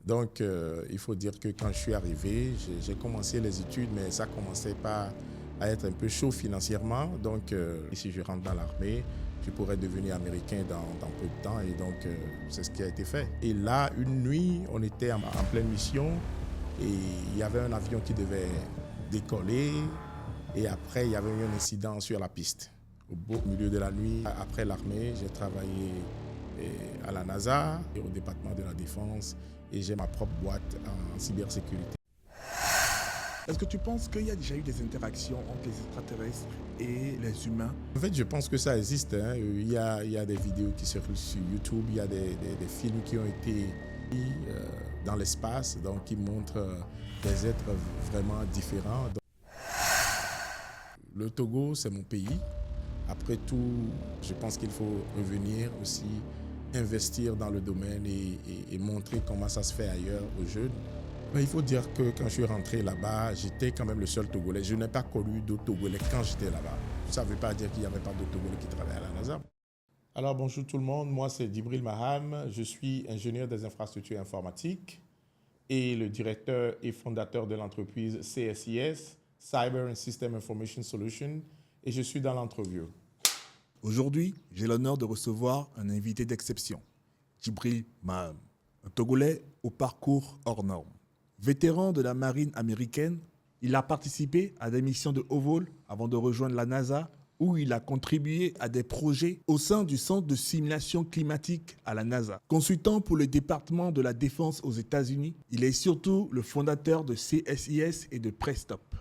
Donc, il faut dire que quand je suis arrivé, j'ai commencé les études, mais ça commençait pas à être un peu chaud financièrement. Donc, si je rentre dans l'armée, je pourrais devenir américain dans peu de temps. Et donc, c'est ce qui a été fait. Et là, une nuit, on était en pleine mission et il y avait un avion qui devait décoller. Et après, il y avait eu un incident sur la piste. Au beau milieu de la nuit, après l'armée, j'ai travaillé à la NASA et au département de la Défense et j'ai ma propre boîte en cybersécurité. Est-ce que tu penses qu'il y a déjà eu des interactions entre les extraterrestres et les humains? En fait, je pense que ça existe. Hein. Il y a des vidéos qui circulent sur YouTube, il y a des films qui ont été dans l'espace, donc qui montrent des êtres vraiment différents. Donc, le Togo, c'est mon pays. Après tout, je pense qu'il faut revenir aussi investir dans le domaine et montrer comment ça se fait ailleurs aux jeunes. Mais il faut dire que quand je suis rentré là-bas, j'étais quand même le seul Togolais. Je n'ai pas connu d'autres Togolais quand j'étais là-bas. Ça ne veut pas dire qu'il n'y avait pas d'autres Togolais qui travaillaient à la NASA. Alors bonjour tout le monde, moi c'est Djibril Maham, je suis ingénieur des infrastructures informatiques et le directeur et fondateur de l'entreprise CSIS, Cyber and System Information Solution, et je suis dans l'entrevue. Aujourd'hui, j'ai l'honneur de recevoir un invité d'exception, Djibril Maham, un Togolais au parcours hors norme. Vétéran de la marine américaine, il a participé à des missions de haut vol avant de rejoindre la NASA, où il a contribué à des projets au sein du Centre de simulation climatique à la NASA. Consultant pour le département de la Défense aux États-Unis, il est surtout le fondateur de CSIS et de Prestop.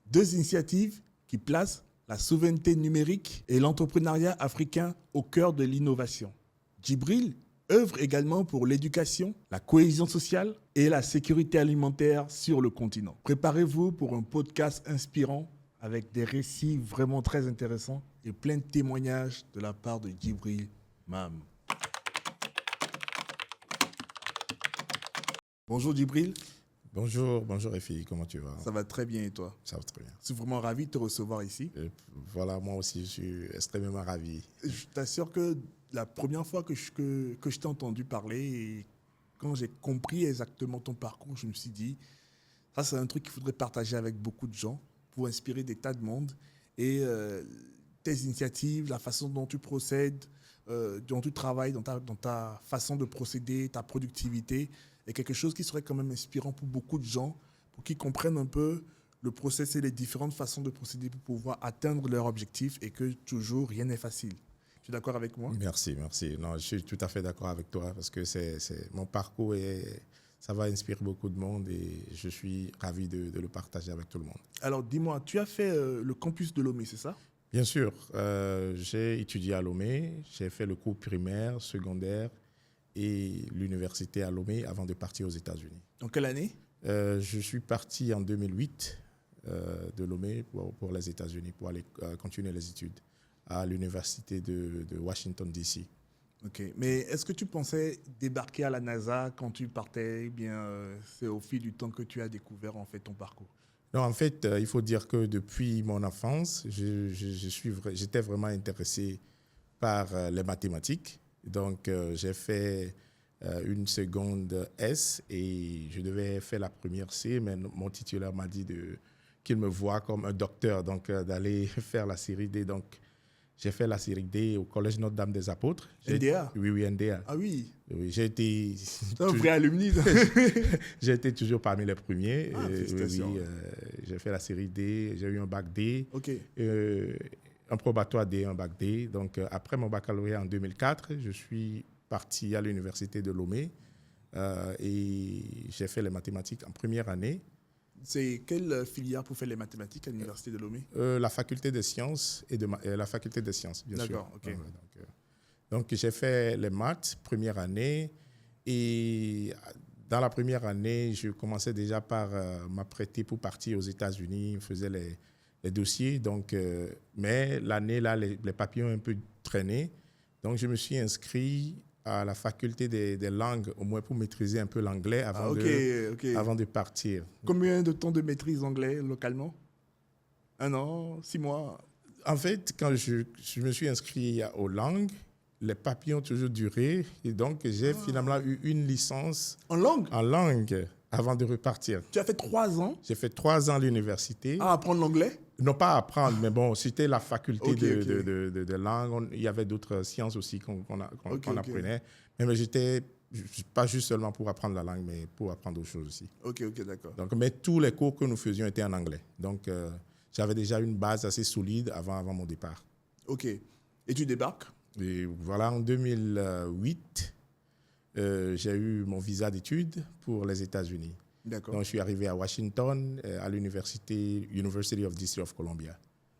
Deux initiatives qui placent la souveraineté numérique et l'entrepreneuriat africain au cœur de l'innovation. Djibril œuvre également pour l'éducation, la cohésion sociale et la sécurité alimentaire sur le continent. Préparez-vous pour un podcast inspirant avec des récits vraiment très intéressants et plein de témoignages de la part de Djibril Maham. Bonjour Djibril. Bonjour Efi, comment tu vas? Ça va très bien et toi? Ça va très bien. Je suis vraiment ravi de te recevoir ici. Voilà, moi aussi, je suis extrêmement ravi. Je t'assure que la première fois que je t'ai entendu parler et quand j'ai compris exactement ton parcours, je me suis dit, ça c'est un truc qu'il faudrait partager avec beaucoup de gens pour inspirer des tas de monde. Et tes initiatives, la façon dont tu procèdes, dont tu travailles, dans ta façon de procéder, ta productivité, est quelque chose qui serait quand même inspirant pour beaucoup de gens, pour qu'ils comprennent un peu le process et les différentes façons de procéder pour pouvoir atteindre leur objectif et que toujours rien n'est facile. Tu es d'accord avec moi? Merci. Non, je suis tout à fait d'accord avec toi parce que mon parcours ça va inspirer beaucoup de monde et je suis ravi de le partager avec tout le monde. Alors dis-moi, tu as fait le campus de Lomé, c'est ça? Bien sûr, j'ai étudié à Lomé, j'ai fait le cours primaire, secondaire et l'université à Lomé avant de partir aux États-Unis. En quelle année? Je suis parti en 2008 de Lomé pour les États-Unis pour aller continuer les études à l'université de Washington, D.C. Ok, mais est-ce que tu pensais débarquer à la NASA quand tu partais? Bien, c'est au fil du temps que tu as découvert en fait ton parcours. Non, en fait, il faut dire que depuis mon enfance, j'étais vraiment intéressé par les mathématiques. Donc, j'ai fait une seconde S et je devais faire la première C, mais mon titulaire m'a dit qu'il me voit comme un docteur, donc d'aller faire la série D. Donc, j'ai fait la série D au Collège Notre-Dame des Apôtres. NDA? Oui, NDA. Ah oui. Oui, j'ai été... C'est un vrai alumni. J'ai été toujours parmi les premiers. Ah, félicitations. Oui, j'ai fait la série D, j'ai eu un bac D, Ok. un probatoire D, un bac D. Donc, après mon baccalauréat en 2004, je suis parti à l'université de Lomé et j'ai fait les mathématiques en première année. C'est quelle filière pour faire les mathématiques à l'université de Lomé? La faculté des sciences la faculté des sciences, bien sûr. D'accord, ok. Donc, j'ai fait les maths première année et dans la première année, je commençais déjà par m'apprêter pour partir aux États-Unis, je faisais les dossiers. Donc, mais l'année là, les papiers ont un peu traîné. Donc, je me suis inscrit à la faculté des langues, au moins pour maîtriser un peu l'anglais avant de partir. Combien de temps de maîtrise anglais localement? 1 an, 6 mois? En fait, quand je me suis inscrit aux langues, les papiers ont toujours duré. Et donc, j'ai finalement eu une licence En langue? en langue avant de repartir. Tu as fait 3 ans J'ai fait 3 ans à l'université. à apprendre l'anglais? Non pas à apprendre, mais bon, c'était la faculté Ok, ok. de langue. Il y avait d'autres sciences aussi qu'on Ok. apprenait. Mais j'étais pas juste seulement pour apprendre la langue, mais pour apprendre d'autres choses aussi. Ok, d'accord. Donc, mais tous les cours que nous faisions étaient en anglais. Donc, j'avais déjà une base assez solide avant mon départ. Ok. Et tu débarques? Et voilà, en 2008, j'ai eu mon visa d'études pour les États-Unis. D'accord. Donc, je suis arrivé à Washington, à University of District of Columbia.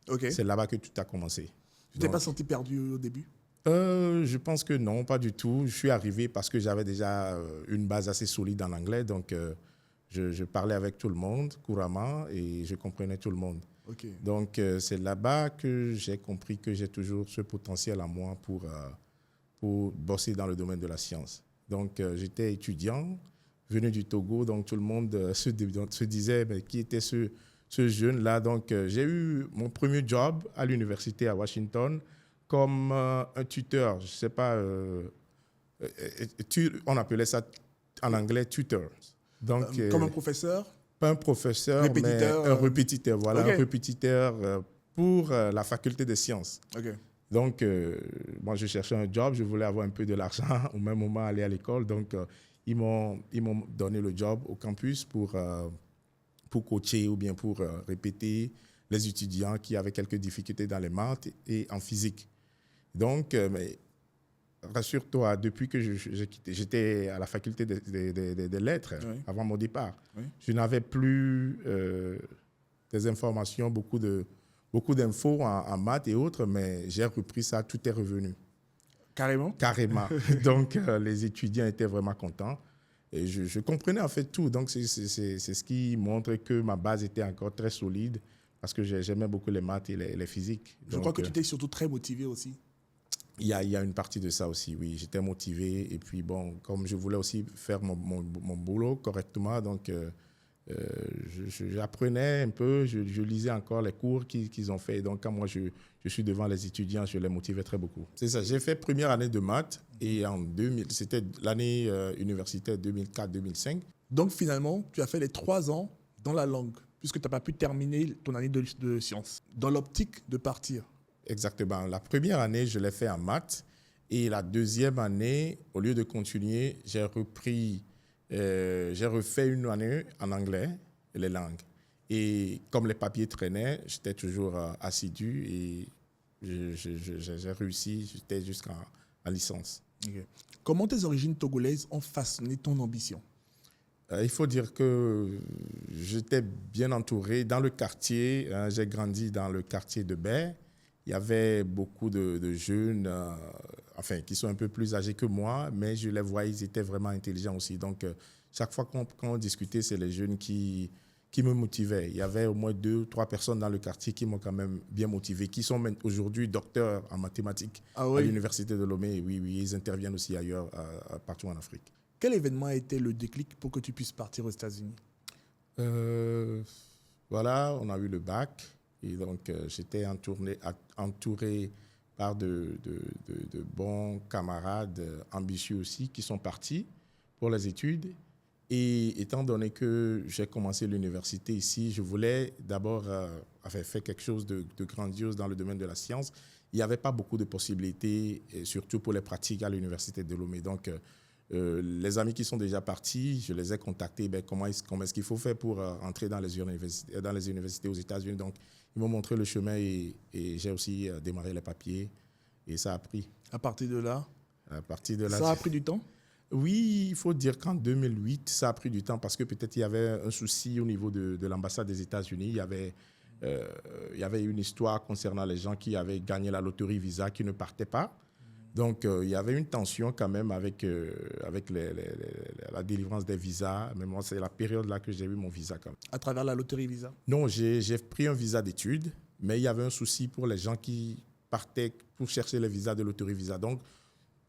Ok. C'est là-bas que tout a commencé. Tu t'es Donc, pas senti perdu au début? je pense que non, pas du tout. Je suis arrivé parce que j'avais déjà une base assez solide en anglais. Donc, je parlais avec tout le monde couramment et je comprenais tout le monde. Ok. Donc, c'est là-bas que j'ai compris que j'ai toujours ce potentiel en moi pour bosser dans le domaine de la science. Donc, j'étais étudiant, venu du Togo, donc tout le monde se disait mais qui était ce jeune-là. Donc, j'ai eu mon premier job à l'université à Washington comme un tuteur. Je ne sais pas, on appelait ça en anglais tutor. Donc, Comme un professeur? pas un professeur, Répétiteur, mais un répétiteur. Voilà, ok. un répétiteur pour la faculté des sciences. Ok. Donc, moi, je cherchais un job, je voulais avoir un peu de l'argent, au même moment aller à l'école. Donc, ils m'ont donné le job au campus pour coacher ou bien pour répéter les étudiants qui avaient quelques difficultés dans les maths et en physique. Donc, mais rassure-toi, depuis que j'ai quitté, j'étais à la faculté des lettres Oui. avant mon départ. Oui. Je n'avais plus des informations, beaucoup d'infos en maths et autres, mais j'ai repris ça, tout est revenu. Carrément? Carrément. Donc, les étudiants étaient vraiment contents. Et je comprenais en fait tout. Donc, c'est ce qui montre que ma base était encore très solide parce que j'aimais beaucoup les maths et les physiques. Je crois que tu étais surtout très motivé aussi. Il y a une partie de ça aussi, oui. J'étais motivé et puis bon, comme je voulais aussi faire mon boulot correctement, donc j'apprenais un peu, je lisais encore les cours qu'ils ont fait. Donc quand moi je suis devant les étudiants, je les motivais très beaucoup. C'est ça, j'ai fait première année de maths et en 2000, c'était l'année universitaire 2004-2005. Donc finalement, tu as fait les 3 ans dans la langue, puisque tu n'as pas pu terminer ton année de sciences, dans l'optique de partir. Exactement. La première année, je l'ai fait en maths. Et la deuxième année, au lieu de continuer, j'ai refait une année en anglais, les langues. Et comme les papiers traînaient, j'étais toujours assidu et j'ai réussi, j'étais jusqu'en licence. Okay. Comment tes origines togolaises ont façonné ton ambition? Il faut dire que j'étais bien entouré dans le quartier. J'ai grandi dans le quartier de Baie. Il y avait beaucoup de jeunes, qui sont un peu plus âgés que moi, mais je les voyais, ils étaient vraiment intelligents aussi. Donc, chaque fois qu'on discutait, c'est les jeunes qui me motivaient. Il y avait au moins 2 ou 3 personnes dans le quartier qui m'ont quand même bien motivé, qui sont aujourd'hui docteurs en mathématiques à l'université de Lomé. Oui, ils interviennent aussi ailleurs, partout en Afrique. Quel événement a été le déclic pour que tu puisses partir aux États-Unis? Voilà, on a eu le bac. Et donc, j'étais entouré par de bons camarades ambitieux aussi qui sont partis pour les études. Et étant donné que j'ai commencé l'université ici, je voulais d'abord faire quelque chose de grandiose dans le domaine de la science. Il n'y avait pas beaucoup de possibilités, et surtout pour les pratiques à l'université de Lomé. Donc, les amis qui sont déjà partis, je les ai contactés. Comment est-ce qu'il faut faire pour entrer dans les universités aux États-Unis? Donc, ils m'ont montré le chemin et j'ai aussi démarré les papiers et ça a pris. À partir de là, ça a pris du temps? Oui, il faut dire qu'en 2008, ça a pris du temps parce que peut-être il y avait un souci au niveau de l'ambassade des États-Unis. Il y avait une histoire concernant les gens qui avaient gagné la loterie Visa qui ne partaient pas. Donc, il y avait une tension quand même avec la délivrance des visas. Mais moi, c'est la période là que j'ai eu mon visa quand même. À travers la loterie Visa? Non, j'ai pris un visa d'études, mais il y avait un souci pour les gens qui partaient pour chercher le visa de loterie Visa. Donc,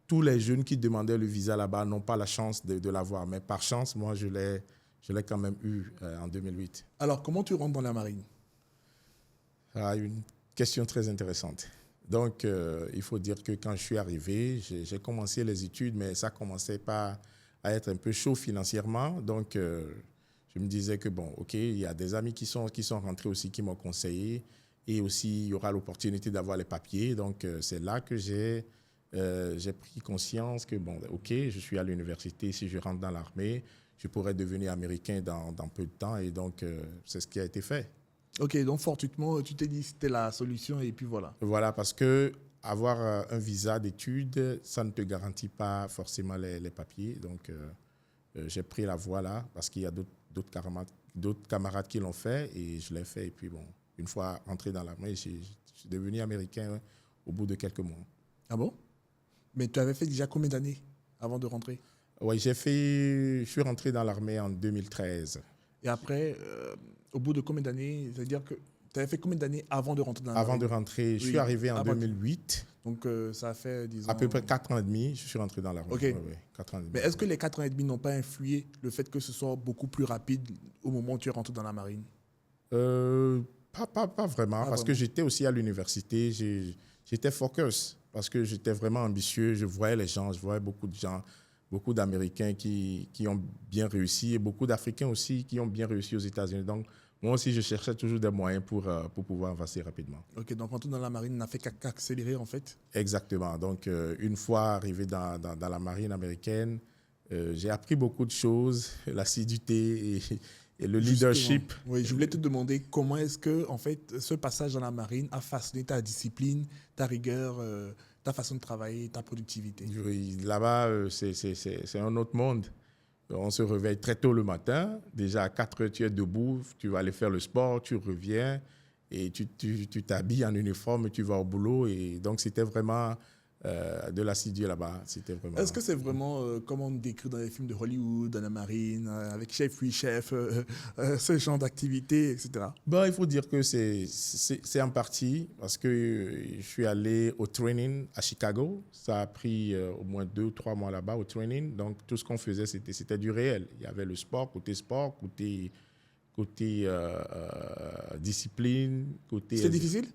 tous les jeunes qui demandaient le visa là-bas n'ont pas la chance de l'avoir. Mais par chance, moi, je l'ai quand même eu en 2008. Alors, comment tu rentres dans la marine? Une question très intéressante. Donc, il faut dire que quand je suis arrivé, j'ai commencé les études, mais ça commençait pas à être un peu chaud financièrement. Donc, je me disais que, bon, OK, il y a des amis qui sont rentrés aussi, qui m'ont conseillé. Et aussi, il y aura l'opportunité d'avoir les papiers. Donc, c'est là que j'ai pris conscience que, bon, OK, je suis à l'université. Si je rentre dans l'armée, je pourrais devenir américain dans peu de temps. Et donc, c'est ce qui a été fait. Ok, donc fortuitement, tu t'es dit que c'était la solution et puis voilà. Voilà, parce que avoir un visa d'études, ça ne te garantit pas forcément les papiers. Donc, j'ai pris la voie là parce qu'il y a d'autres camarades qui l'ont fait et je l'ai fait. Et puis, bon, une fois entré dans l'armée, je suis devenu américain au bout de quelques mois. Ah bon? Mais tu avais fait déjà combien d'années avant de rentrer? Oui, je suis rentré dans l'armée en 2013. Et après, au bout de combien d'années? C'est-à-dire que tu avais fait combien d'années avant de rentrer dans la Avant marine? de rentrer, je Oui, suis arrivé en avant- 2008. Donc, ça a fait, disons... À peu près 4 ans et demi, je suis rentré dans l'armée. Ok. Oui, oui, 4 ans et demi. Mais est-ce que les 4 ans et demi n'ont pas influé le fait que ce soit beaucoup plus rapide au moment où tu es rentré dans la marine? Pas vraiment, parce que vraiment. j'étais aussi à l'université, j'étais focus, parce que j'étais vraiment ambitieux, je voyais les gens, je voyais beaucoup de gens, beaucoup d'Américains qui ont bien réussi et beaucoup d'Africains aussi qui ont bien réussi aux États-Unis. Donc, moi aussi, je cherchais toujours des moyens pour pouvoir avancer rapidement. Ok, donc rentrer dans la marine n'a fait qu'accélérer en fait. Exactement. Donc, une fois arrivé dans la marine américaine, j'ai appris beaucoup de choses, l'assiduité et le leadership. Justement. Oui, je voulais te demander comment est-ce que en fait ce passage dans la marine a façonné ta discipline, ta rigueur, ta façon de travailler, ta productivité. Oui, là-bas, c'est un autre monde. On se réveille très tôt le matin. Déjà à 4 heures, tu es debout, tu vas aller faire le sport, tu reviens et tu t'habilles en uniforme, tu vas au boulot. Et donc, c'était vraiment de l'assidu là-bas. C'était vraiment... Est-ce que c'est vraiment comme on décrit dans les films de Hollywood, dans la marine, avec chef, oui, chef, ce genre d'activité, etc. Bon, il faut dire que c'est en partie parce que je suis allé au training à Chicago. Ça a pris au moins 2 ou 3 mois là-bas au training. Donc, tout ce qu'on faisait, c'était du réel. Il y avait le sport, côté discipline, côté... C'est difficile?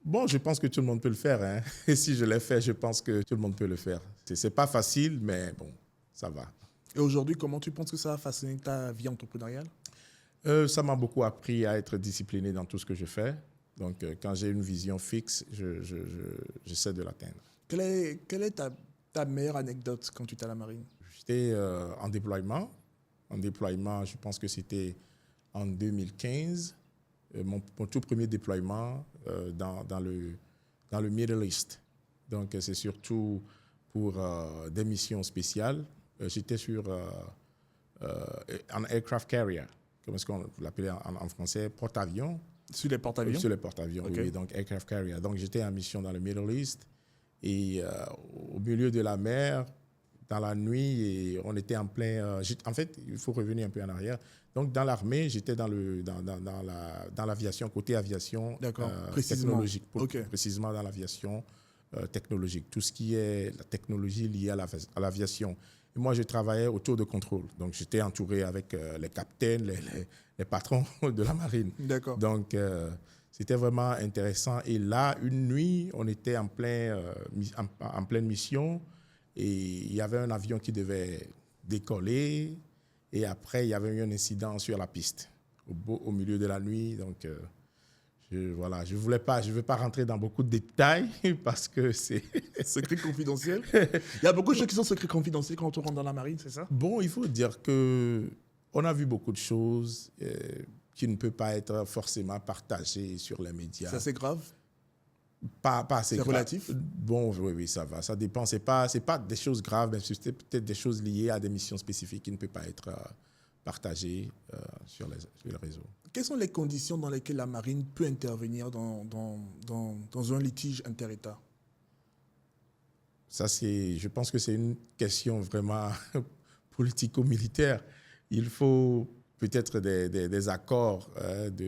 Bon, je pense que tout le monde peut le faire, hein. Et si je l'ai fait, je pense que tout le monde peut le faire. C'est pas facile, mais bon, ça va. Et aujourd'hui, comment tu penses que ça a façonné ta vie entrepreneuriale? Ça m'a beaucoup appris à être discipliné dans tout ce que je fais. Donc, quand j'ai une vision fixe, j'essaie de l'atteindre. Quelle est ta meilleure anecdote quand tu étais à la marine? J'étais en déploiement. En déploiement, je pense que c'était en 2015. Mon tout premier déploiement dans le Middle East. Donc, c'est surtout pour des missions spéciales. J'étais sur un aircraft carrier, comment est-ce qu'on l'appelait en français, porte-avions. Sur les porte-avions? Sur les porte-avions, Ok. oui, donc aircraft carrier. Donc, j'étais en mission dans le Middle East et au milieu de la mer, dans la nuit, et on était en plein... en fait, il faut revenir un peu en arrière. Donc, dans l'armée, j'étais dans l'aviation, côté aviation technologique. Ok. Précisément dans l'aviation technologique. Tout ce qui est la technologie liée à l'aviation. Et moi, je travaillais autour de contrôle. Donc, j'étais entouré avec les capitaines, les patrons de la marine. D'accord. Donc, c'était vraiment intéressant. Et là, une nuit, on était en pleine mission. Et il y avait un avion qui devait décoller. Et après, il y avait eu un incident sur la piste, au milieu de la nuit. Donc, je ne veux pas rentrer dans beaucoup de détails parce que c'est... Secret confidentiel? Il y a beaucoup de choses qui sont secrets confidentiels quand on rentre dans la marine, c'est ça? Bon, il faut dire qu'on a vu beaucoup de choses qui ne peuvent pas être forcément partagées sur les médias. C'est assez grave? Pas assez C'est grave. relatif? Bon, oui, ça va. Ça dépend. C'est pas des choses graves, mais c'est peut-être des choses liées à des missions spécifiques qui ne peuvent pas être partagées sur les réseaux. Quelles sont les conditions dans lesquelles la marine peut intervenir dans un litige inter-État? Ça, je pense que c'est une question vraiment politico-militaire. Il faut peut-être des accords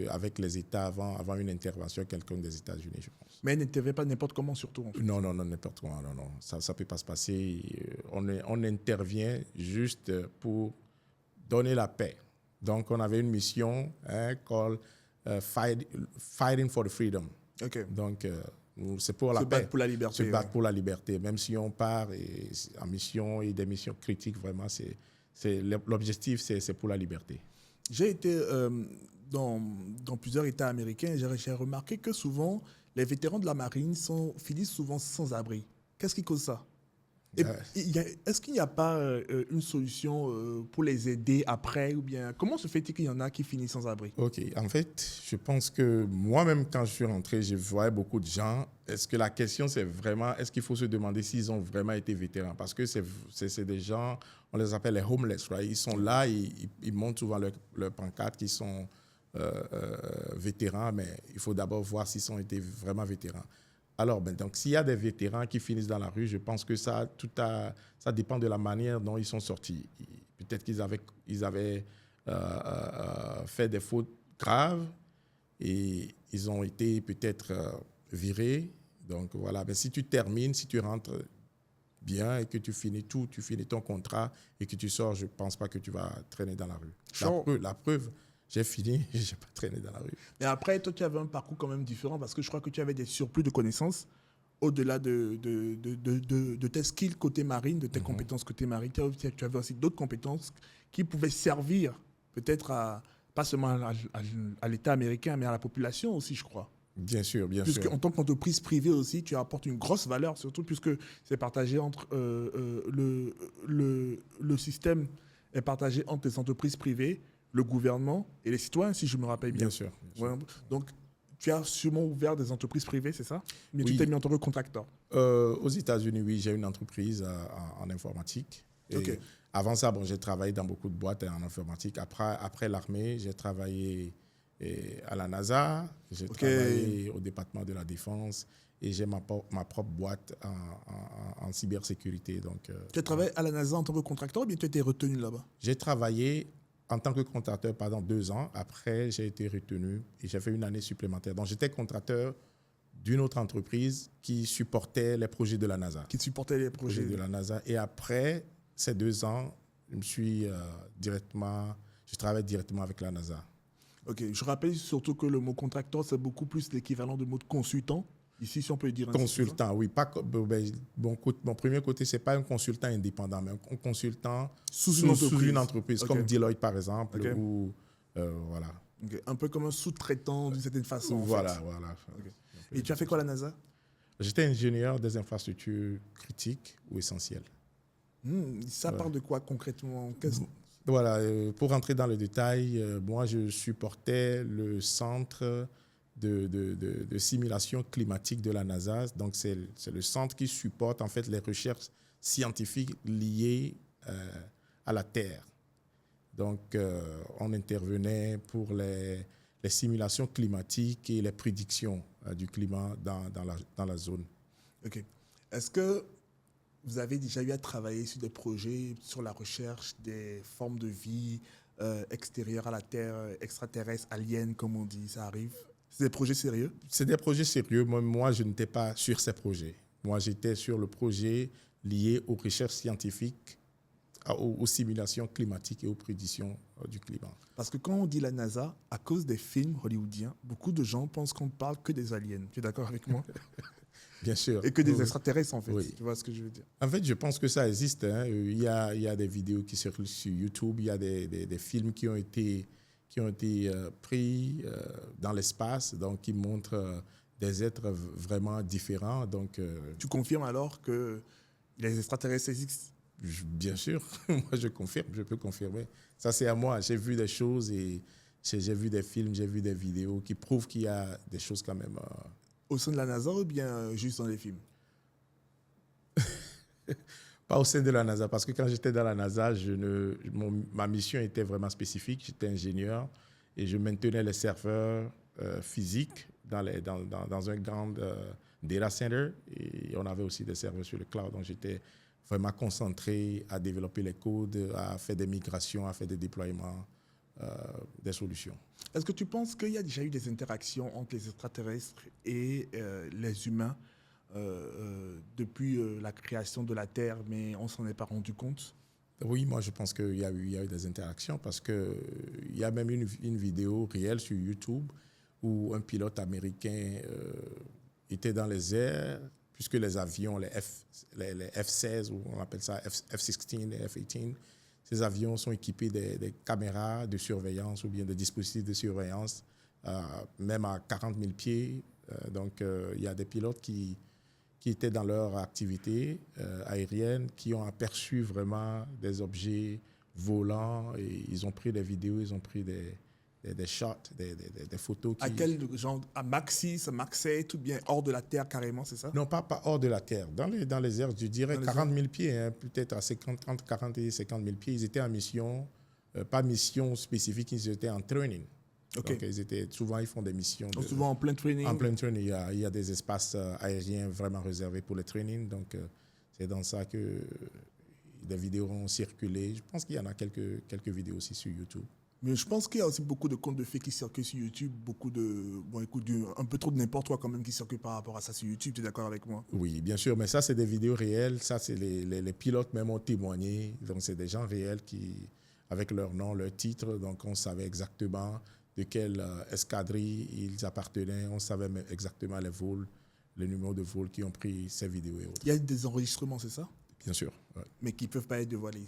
avec les États avant une intervention quelconque des États-Unis, je pense. Mais elle n'intervient pas n'importe comment, surtout. En fait. Non, n'importe comment. Non. Ça ne peut pas se passer. On intervient juste pour donner la paix. Donc, on avait une mission called Fighting for the Freedom. Ok. Donc, C'est pour la Se paix. battre pour la liberté. Se battre pour la liberté. Même si on part en mission et des missions critiques, vraiment, l'objectif, c'est pour la liberté. J'ai été dans plusieurs États américains et j'ai remarqué que souvent, les vétérans de la marine finissent souvent sans abri. Qu'est-ce qui cause ça? Est-ce qu'il n'y a pas une solution pour les aider après ou bien comment se fait-il qu'il y en a qui finissent sans abri? Ok, en fait, je pense que moi-même, quand je suis rentré, je voyais beaucoup de gens. Est-ce que la question, c'est vraiment, est-ce qu'il faut se demander s'ils ont vraiment été vétérans? Parce que c'est des gens, on les appelle les homeless, right? Ils sont là, ils montrent souvent leur pancarte qu'ils sont vétérans, mais il faut d'abord voir s'ils ont été vraiment vétérans. Alors, donc, s'il y a des vétérans qui finissent dans la rue, je pense que ça dépend de la manière dont ils sont sortis. Peut-être qu'ils avaient fait des fautes graves et ils ont été peut-être virés. Donc, voilà. Mais si tu termines, si tu rentres bien et que tu finis ton contrat et que tu sors, je ne pense pas que tu vas traîner dans la rue. La preuve, j'ai fini, je n'ai pas traîné dans la rue. Mais après, toi, tu avais un parcours quand même différent parce que je crois que tu avais des surplus de connaissances au-delà de tes skills côté marine, de tes compétences côté marine. Tu avais aussi d'autres compétences qui pouvaient servir peut-être pas seulement à l'État américain, mais à la population aussi, je crois. Bien sûr, bien puisque sûr. En tant qu'entreprise privée aussi, tu apportes une grosse valeur, surtout puisque c'est partagé entre le système est partagé entre les entreprises privées, le gouvernement et les citoyens, si je me rappelle bien. Bien sûr. Ouais. Donc, tu as sûrement ouvert des entreprises privées, c'est ça? Mais oui. Tu t'es mis en tant que contracteur. Aux États-Unis, oui, j'ai une entreprise en informatique. Okay. Avant ça, j'ai travaillé dans beaucoup de boîtes en informatique. Après l'armée, j'ai travaillé à la NASA, j'ai travaillé au département de la Défense et j'ai ma propre boîte en cybersécurité. Donc, tu as travaillé à la NASA en tant que contracteur ou bien tu as été retenu là-bas? J'ai travaillé en tant que contracteur pendant 2 ans. Après, j'ai été retenu et j'ai fait une année supplémentaire. Donc, j'étais contracteur d'une autre entreprise qui supportait les projets de la NASA. Qui supportait les projets de la NASA. Et après ces 2 ans, je travaille directement avec la NASA. Ok, je rappelle surtout que le mot contracteur, c'est beaucoup plus l'équivalent de mot de consultant. Ici, si on peut le dire ainsi. Consultant, oui. Mon premier côté, ce n'est pas un consultant indépendant, mais un consultant sous une entreprise, comme Deloitte, par exemple. Ou, voilà. Okay. Un peu comme un sous-traitant d'une certaine façon. Voilà. Okay. Et tu as fait quoi à la NASA? J'étais ingénieur des infrastructures critiques ou essentielles. Ça parle de quoi concrètement? Voilà, pour rentrer dans le détail, moi, je supportais le centre de simulation climatique de la NASA. Donc, c'est le centre qui supporte en fait les recherches scientifiques liées à la Terre. Donc, on intervenait pour les simulations climatiques et les prédictions du climat dans la zone. OK. Est-ce que vous avez déjà eu à travailler sur des projets sur la recherche des formes de vie extérieures à la Terre, extraterrestres, aliens, comme on dit? Ça arrive? C'est des projets sérieux? C'est des projets sérieux. Moi, je n'étais pas sur ces projets. Moi, j'étais sur le projet lié aux recherches scientifiques, aux simulations climatiques et aux prédictions du climat. Parce que quand on dit la NASA, à cause des films hollywoodiens, beaucoup de gens pensent qu'on ne parle que des aliens. Tu es d'accord avec moi? Bien sûr. Et que des extraterrestres, en fait. Oui. Tu vois ce que je veux dire? En fait, je pense que ça existe. Hein. Il y a des vidéos qui circulent sur YouTube. Il y a des films qui ont été pris dans l'espace, donc qui montrent des êtres vraiment différents. Donc, tu confirmes alors que les extraterrestres existent? Bien sûr. Moi, je confirme. Je peux confirmer. Ça, c'est à moi. J'ai vu des choses et j'ai vu des films, j'ai vu des vidéos qui prouvent qu'il y a des choses quand même... Au sein de la NASA ou bien juste dans les films? Pas au sein de la NASA, parce que quand j'étais dans la NASA, ma mission était vraiment spécifique. J'étais ingénieur et je maintenais les serveurs physiques dans un grand data center. Et on avait aussi des serveurs sur le cloud. Donc, j'étais vraiment concentré à développer les codes, à faire des migrations, à faire des déploiements, des solutions. Est-ce que tu penses qu'il y a déjà eu des interactions entre les extraterrestres et les humains depuis la création de la Terre, mais on ne s'en est pas rendu compte? Oui, moi je pense qu'il y a eu des interactions parce qu'il y a même une vidéo réelle sur YouTube où un pilote américain étaient dans les airs, puisque les avions, les F-16, ou on appelle ça F-16 et F-18, ces avions sont équipés des caméras de surveillance ou bien des dispositifs de surveillance, même à 40 000 pieds. Donc, il y a des pilotes qui étaient dans leur activité aérienne, qui ont aperçu vraiment des objets volants et ils ont pris des vidéos, ils ont pris des shots, des photos. À quel genre? À Mach 6, à Mach 7, ou bien hors de la Terre carrément, c'est ça? Non, pas hors de la Terre. Dans les airs, je dirais 40 000 pieds, hein, peut-être à entre 40 et 50 000 pieds. Ils étaient en mission, pas mission spécifique, ils étaient en training. Okay. Donc, souvent, ils font des missions. Donc souvent en plein training. En plein training, il y a des espaces aériens vraiment réservés pour le training. Donc, c'est dans ça que des vidéos ont circulé. Je pense qu'il y en a quelques vidéos aussi sur YouTube. Mais je pense qu'il y a aussi beaucoup de contes de fées qui circulent sur YouTube, beaucoup de, un peu trop de n'importe quoi quand même qui circulent par rapport à ça sur YouTube. Tu es d'accord avec moi? Oui, bien sûr, mais ça, c'est des vidéos réelles. Ça, c'est les pilotes même ont témoigné. Donc, c'est des gens réels qui, avec leur nom, leur titre, donc on savait exactement de quelle escadrille ils appartenaient. On savait même exactement les vols, les numéros de vol qui ont pris ces vidéos et autres. Il y a des enregistrements, c'est ça? Bien sûr. Ouais. Mais qui ne peuvent pas être dévoilés,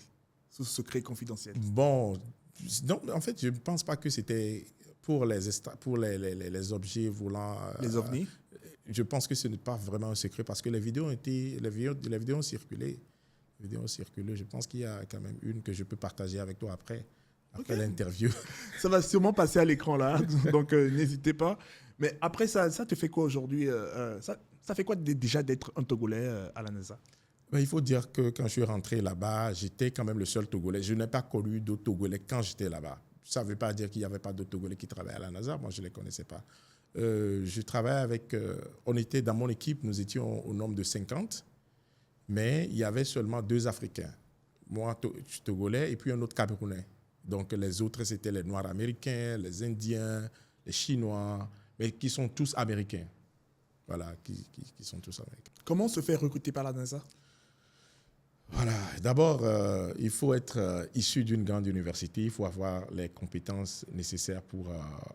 sous secret confidentiel. Bon, non, en fait, je ne pense pas que c'était pour les objets volants. Les ovnis? Je pense que ce n'est pas vraiment un secret parce que les vidéos ont circulé. Les vidéos ont circulé. Je pense qu'il y a quand même une que je peux partager avec toi après l'interview. Ça va sûrement passer à l'écran là, donc n'hésitez pas. Mais après, ça te fait quoi aujourd'hui? Ça fait quoi déjà d'être un Togolais à la NASA? Il faut dire que quand je suis rentré là-bas, j'étais quand même le seul Togolais. Je n'ai pas connu d'autres Togolais quand j'étais là-bas. Ça ne veut pas dire qu'il n'y avait pas d'autres Togolais qui travaillaient à la NASA. Moi, je ne les connaissais pas. Je travaillais avec... on était dans mon équipe, nous étions au nombre de 50, mais il y avait seulement 2 Africains. Moi, Togolais, et puis un autre Camerounais. Donc, les autres, c'était les Noirs américains, les Indiens, les Chinois, mais qui sont tous américains. Voilà, qui sont tous américains. Comment on se fait recruter par la NASA? Voilà. D'abord, il faut être issu d'une grande université. Il faut avoir les compétences nécessaires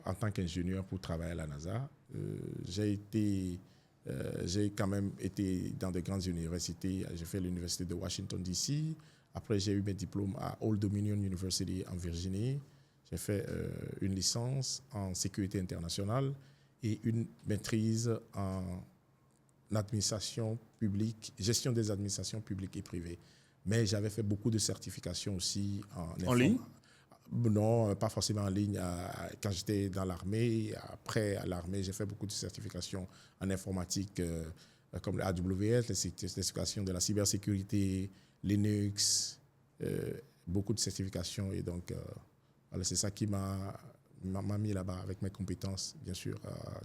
en tant qu'ingénieur pour travailler à la NASA. J'ai quand même été dans de grandes universités. J'ai fait l'université de Washington, D.C. Après, j'ai eu mes diplômes à Old Dominion University en Virginie. J'ai fait une licence en sécurité internationale et une maîtrise en administration publique, gestion des administrations publiques et privées. Mais j'avais fait beaucoup de certifications aussi en ligne? Non, pas forcément en ligne. Quand j'étais dans l'armée, après à l'armée, j'ai fait beaucoup de certifications en informatique, comme l'AWS, les certifications de la cybersécurité, Linux, beaucoup de certifications. Et donc, voilà, c'est ça qui m'a mis là-bas avec mes compétences, bien sûr,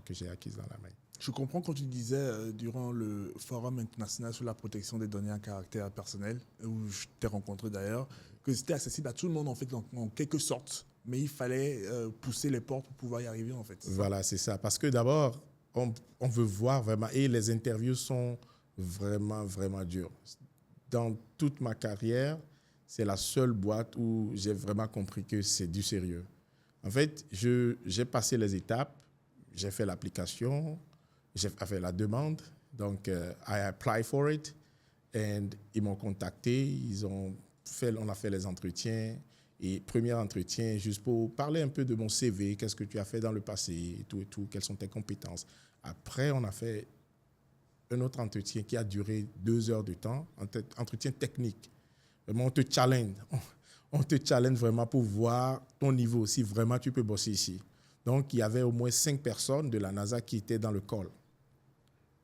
que j'ai acquises dans l'armée. Je comprends quand tu disais, durant le Forum international sur la protection des données à caractère personnel, où je t'ai rencontré d'ailleurs, que c'était accessible à tout le monde, en fait, en quelque sorte. Mais il fallait pousser les portes pour pouvoir y arriver, en fait. Voilà, c'est ça. Parce que d'abord, on veut voir vraiment, et les interviews sont vraiment, vraiment dures. Dans toute ma carrière, c'est la seule boîte où j'ai vraiment compris que c'est du sérieux. En fait, j'ai passé les étapes, j'ai fait l'application, j'ai fait la demande, donc I apply for it, et ils m'ont contacté, on a fait les entretiens, et premier entretien juste pour parler un peu de mon CV, qu'est-ce que tu as fait dans le passé, et tout, quelles sont tes compétences. Après, on a fait un autre entretien qui a duré 2 heures de temps, un entretien technique. Vraiment, on te challenge vraiment pour voir ton niveau, si vraiment tu peux bosser ici. Donc, il y avait au moins 5 personnes de la NASA qui étaient dans le call.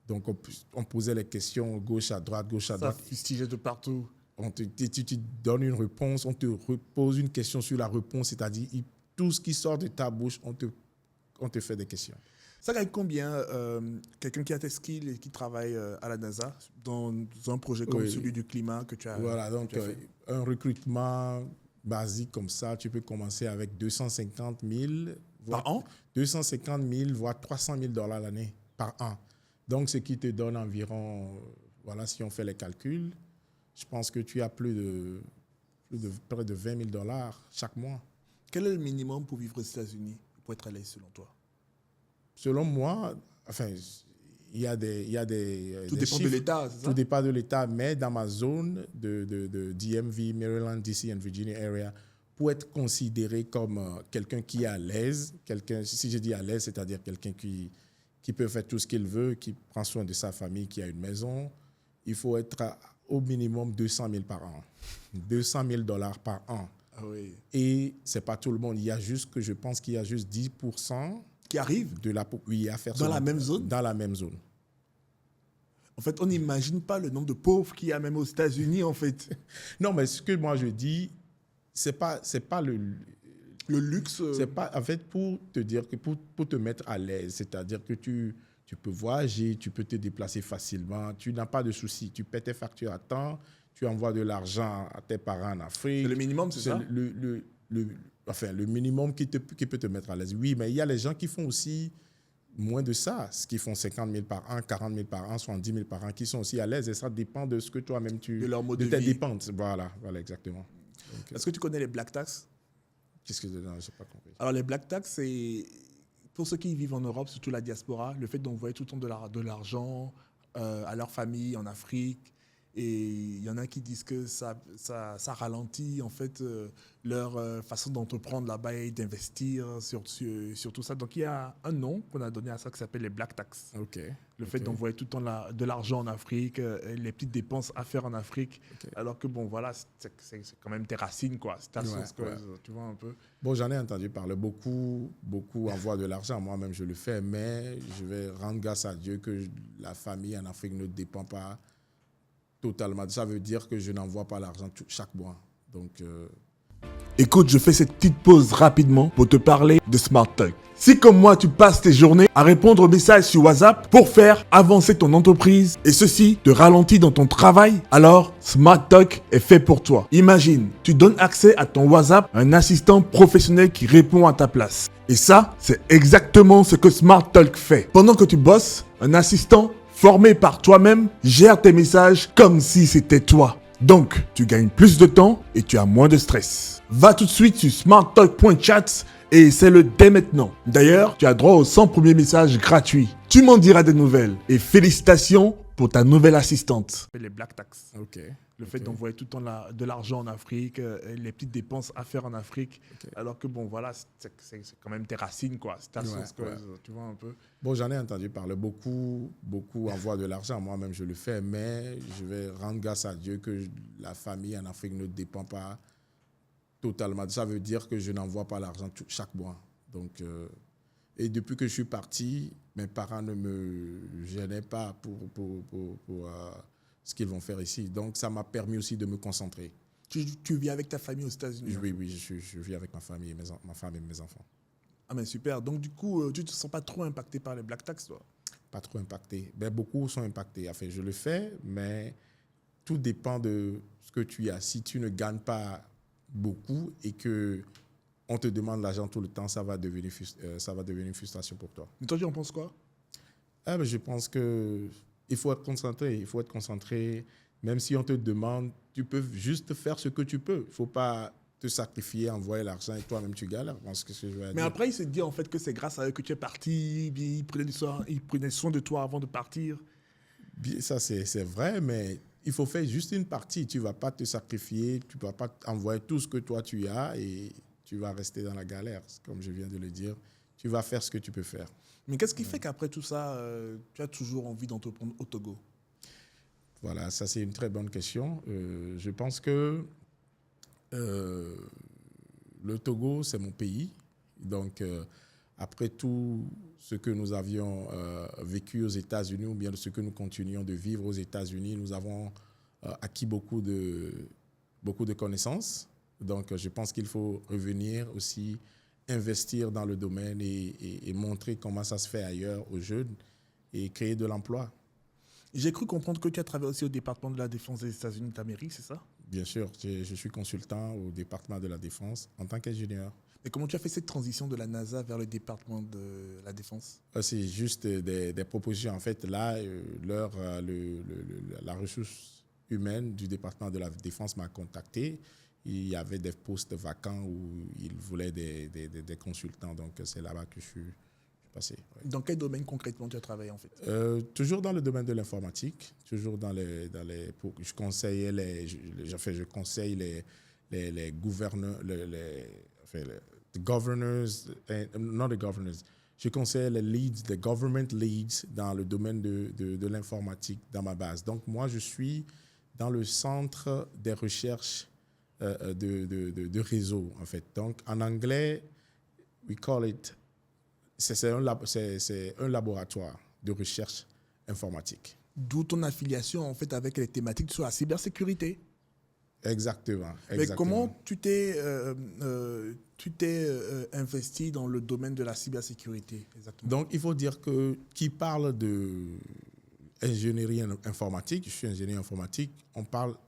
Donc, on posait les questions gauche à droite. Ça fustigeait de partout. Tu donnes une réponse, on te repose une question sur la réponse, c'est-à-dire tout ce qui sort de ta bouche, on te fait des questions. Ça gagne combien quelqu'un qui a tes skills et qui travaille à la NASA dans un projet comme celui du climat que tu as Voilà, donc un recrutement basique comme ça, tu peux commencer avec 250 000 par an? 250 000, voire 300 000 $ l'année par an. Donc, ce qui te donne environ, voilà, si on fait les calculs, je pense que tu as près de 20 000 $ chaque mois. Quel est le minimum pour vivre aux États-Unis, pour être à l'aise selon toi? Selon moi, enfin, il y a des Tout dépend de chiffres. l'État, c'est ça? Tout dépend de l'État, mais dans ma zone de DMV, Maryland, DC and Virginia area, pour être considéré comme quelqu'un qui est à l'aise, si je dis à l'aise, c'est-à-dire quelqu'un qui peut faire tout ce qu'il veut, qui prend soin de sa famille, qui a une maison, il faut être au minimum 200 000 par an. 200 000 dollars par an. Ah oui. Et ce n'est pas tout le monde. Je pense qu'il y a juste 10% Qui arrive de la population à faire dans la même zone? Dans la même zone. En fait, on n'imagine pas le nombre de pauvres qu'il y a même aux États-Unis, en fait. Non, mais ce que moi je dis, c'est pas le luxe. C'est pas, en fait, pour te dire que pour te mettre à l'aise, c'est-à-dire que tu peux voyager, tu peux te déplacer facilement, tu n'as pas de soucis, tu paies tes factures à temps, tu envoies de l'argent à tes parents en Afrique. C'est le minimum, c'est ça? Le minimum qui peut te mettre à l'aise. Oui, mais il y a les gens qui font aussi moins de ça, ce qui font 50 000 par an, 40 000 par an, 70 000 par an, qui sont aussi à l'aise, et ça dépend de ce que toi-même de leur mode de de tes vie. dépenses. Voilà, exactement. Est-ce que tu connais les black tax? Qu'est-ce que non, j'ai pas compris. Alors, les black tax, c'est pour ceux qui vivent en Europe, surtout la diaspora, le fait d'envoyer tout le temps de l'argent à leur famille en Afrique. Et il y en a qui disent que ça ralentit en fait leur façon d'entreprendre là-bas et d'investir sur tout ça. Donc il y a un nom qu'on a donné à ça qui s'appelle les black tax. Okay. Le fait d'envoyer tout le temps de l'argent en Afrique, les petites dépenses à faire en Afrique, alors que bon voilà, c'est quand même tes racines quoi, c'est ta source quoi, tu vois un peu. Bon, j'en ai entendu parler, beaucoup envoient de l'argent, moi-même je le fais, mais je vais rendre grâce à Dieu que la famille en Afrique ne dépend pas totalement. Ça veut dire que je n'envoie pas l'argent chaque mois. Donc, Écoute, je fais cette petite pause rapidement pour te parler de Smart Talk. Si comme moi, tu passes tes journées à répondre aux messages sur WhatsApp pour faire avancer ton entreprise et ceci te ralentit dans ton travail, alors Smart Talk est fait pour toi. Imagine, tu donnes accès à ton WhatsApp à un assistant professionnel qui répond à ta place. Et ça, c'est exactement ce que Smart Talk fait. Pendant que tu bosses, un assistant formé par toi-même gère tes messages comme si c'était toi. Donc, tu gagnes plus de temps et tu as moins de stress. Va tout de suite sur smarttalk.chat et essaie-le dès maintenant. D'ailleurs, tu as droit aux 100 premiers messages gratuits. Tu m'en diras des nouvelles. Et félicitations pour ta nouvelle assistante. Les black tax. Le fait d'envoyer tout le temps de l'argent en Afrique, les petites dépenses à faire en Afrique, alors que bon voilà, c'est quand même tes racines quoi, c'est ta source quoi, tu vois un peu. Bon, j'en ai entendu parler, beaucoup envoient de l'argent, moi-même je le fais, mais je vais rendre grâce à Dieu que la famille en Afrique ne dépend pas totalement. Ça veut dire que je n'envoie pas l'argent chaque mois. Donc, et depuis que je suis parti, mes parents ne me gênaient pas pour ce qu'ils vont faire ici. Donc, ça m'a permis aussi de me concentrer. Tu vis avec ta famille aux États-Unis? Oui, je vis avec ma famille, ma femme et mes enfants. Ah, mais super. Donc, du coup, tu ne te sens pas trop impacté par les black tax, toi? Pas trop impacté. Ben, beaucoup sont impactés. Enfin, je le fais, mais tout dépend de ce que tu as. Si tu ne gagnes pas beaucoup et que on te demande l'argent tout le temps, ça va devenir une frustration pour toi. Mais toi, tu en penses quoi? Ben, je pense que il faut être concentré. Il faut être concentré. Même si on te demande, tu peux juste faire ce que tu peux. Il ne faut pas te sacrifier, envoyer l'argent et toi-même tu galères. Mais après, il se dit en fait que c'est grâce à eux que tu es parti. Ils prenaient soin de toi avant de partir. Ça, c'est vrai, mais il faut faire juste une partie. Tu ne vas pas te sacrifier, tu ne vas pas envoyer tout ce que toi tu as et tu vas rester dans la galère, comme je viens de le dire. Tu vas faire ce que tu peux faire. Mais qu'est-ce qui fait qu'après tout ça, tu as toujours envie d'entreprendre au Togo? Voilà, ça c'est une très bonne question. Je pense que le Togo, c'est mon pays. Donc, après tout ce que nous avions vécu aux États-Unis ou bien ce que nous continuons de vivre aux États-Unis, nous avons acquis beaucoup de connaissances. Donc, je pense qu'il faut revenir aussi investir dans le domaine et montrer comment ça se fait ailleurs aux jeunes et créer de l'emploi. J'ai cru comprendre que tu as travaillé aussi au département de la défense des États-Unis d'Amérique, c'est ça? Bien sûr, je suis consultant au département de la défense en tant qu'ingénieur. Mais comment tu as fait cette transition de la NASA vers le département de la défense? C'est juste des propositions. En fait, là, la ressource humaine du département de la défense m'a contacté. Il y avait des postes vacants où ils voulaient des consultants. Donc, c'est là-bas que je suis passé. Oui. Dans quel domaine concrètement tu as travaillé en fait? Toujours dans le domaine de l'informatique, toujours je conseillais je conseille les gouverneurs, the governors, not the governors. Je conseille les government leads dans le domaine de l'informatique dans ma base. Donc moi, je suis dans le centre des recherches de réseau en fait. Donc en anglais, we call it c'est un laboratoire de recherche informatique. D'où ton affiliation en fait avec les thématiques sur la cybersécurité. Exactement. Mais comment tu t'es investi dans le domaine de la cybersécurité exactement? Donc il faut dire que qui parle de ingénierie informatique, je suis ingénieur informatique,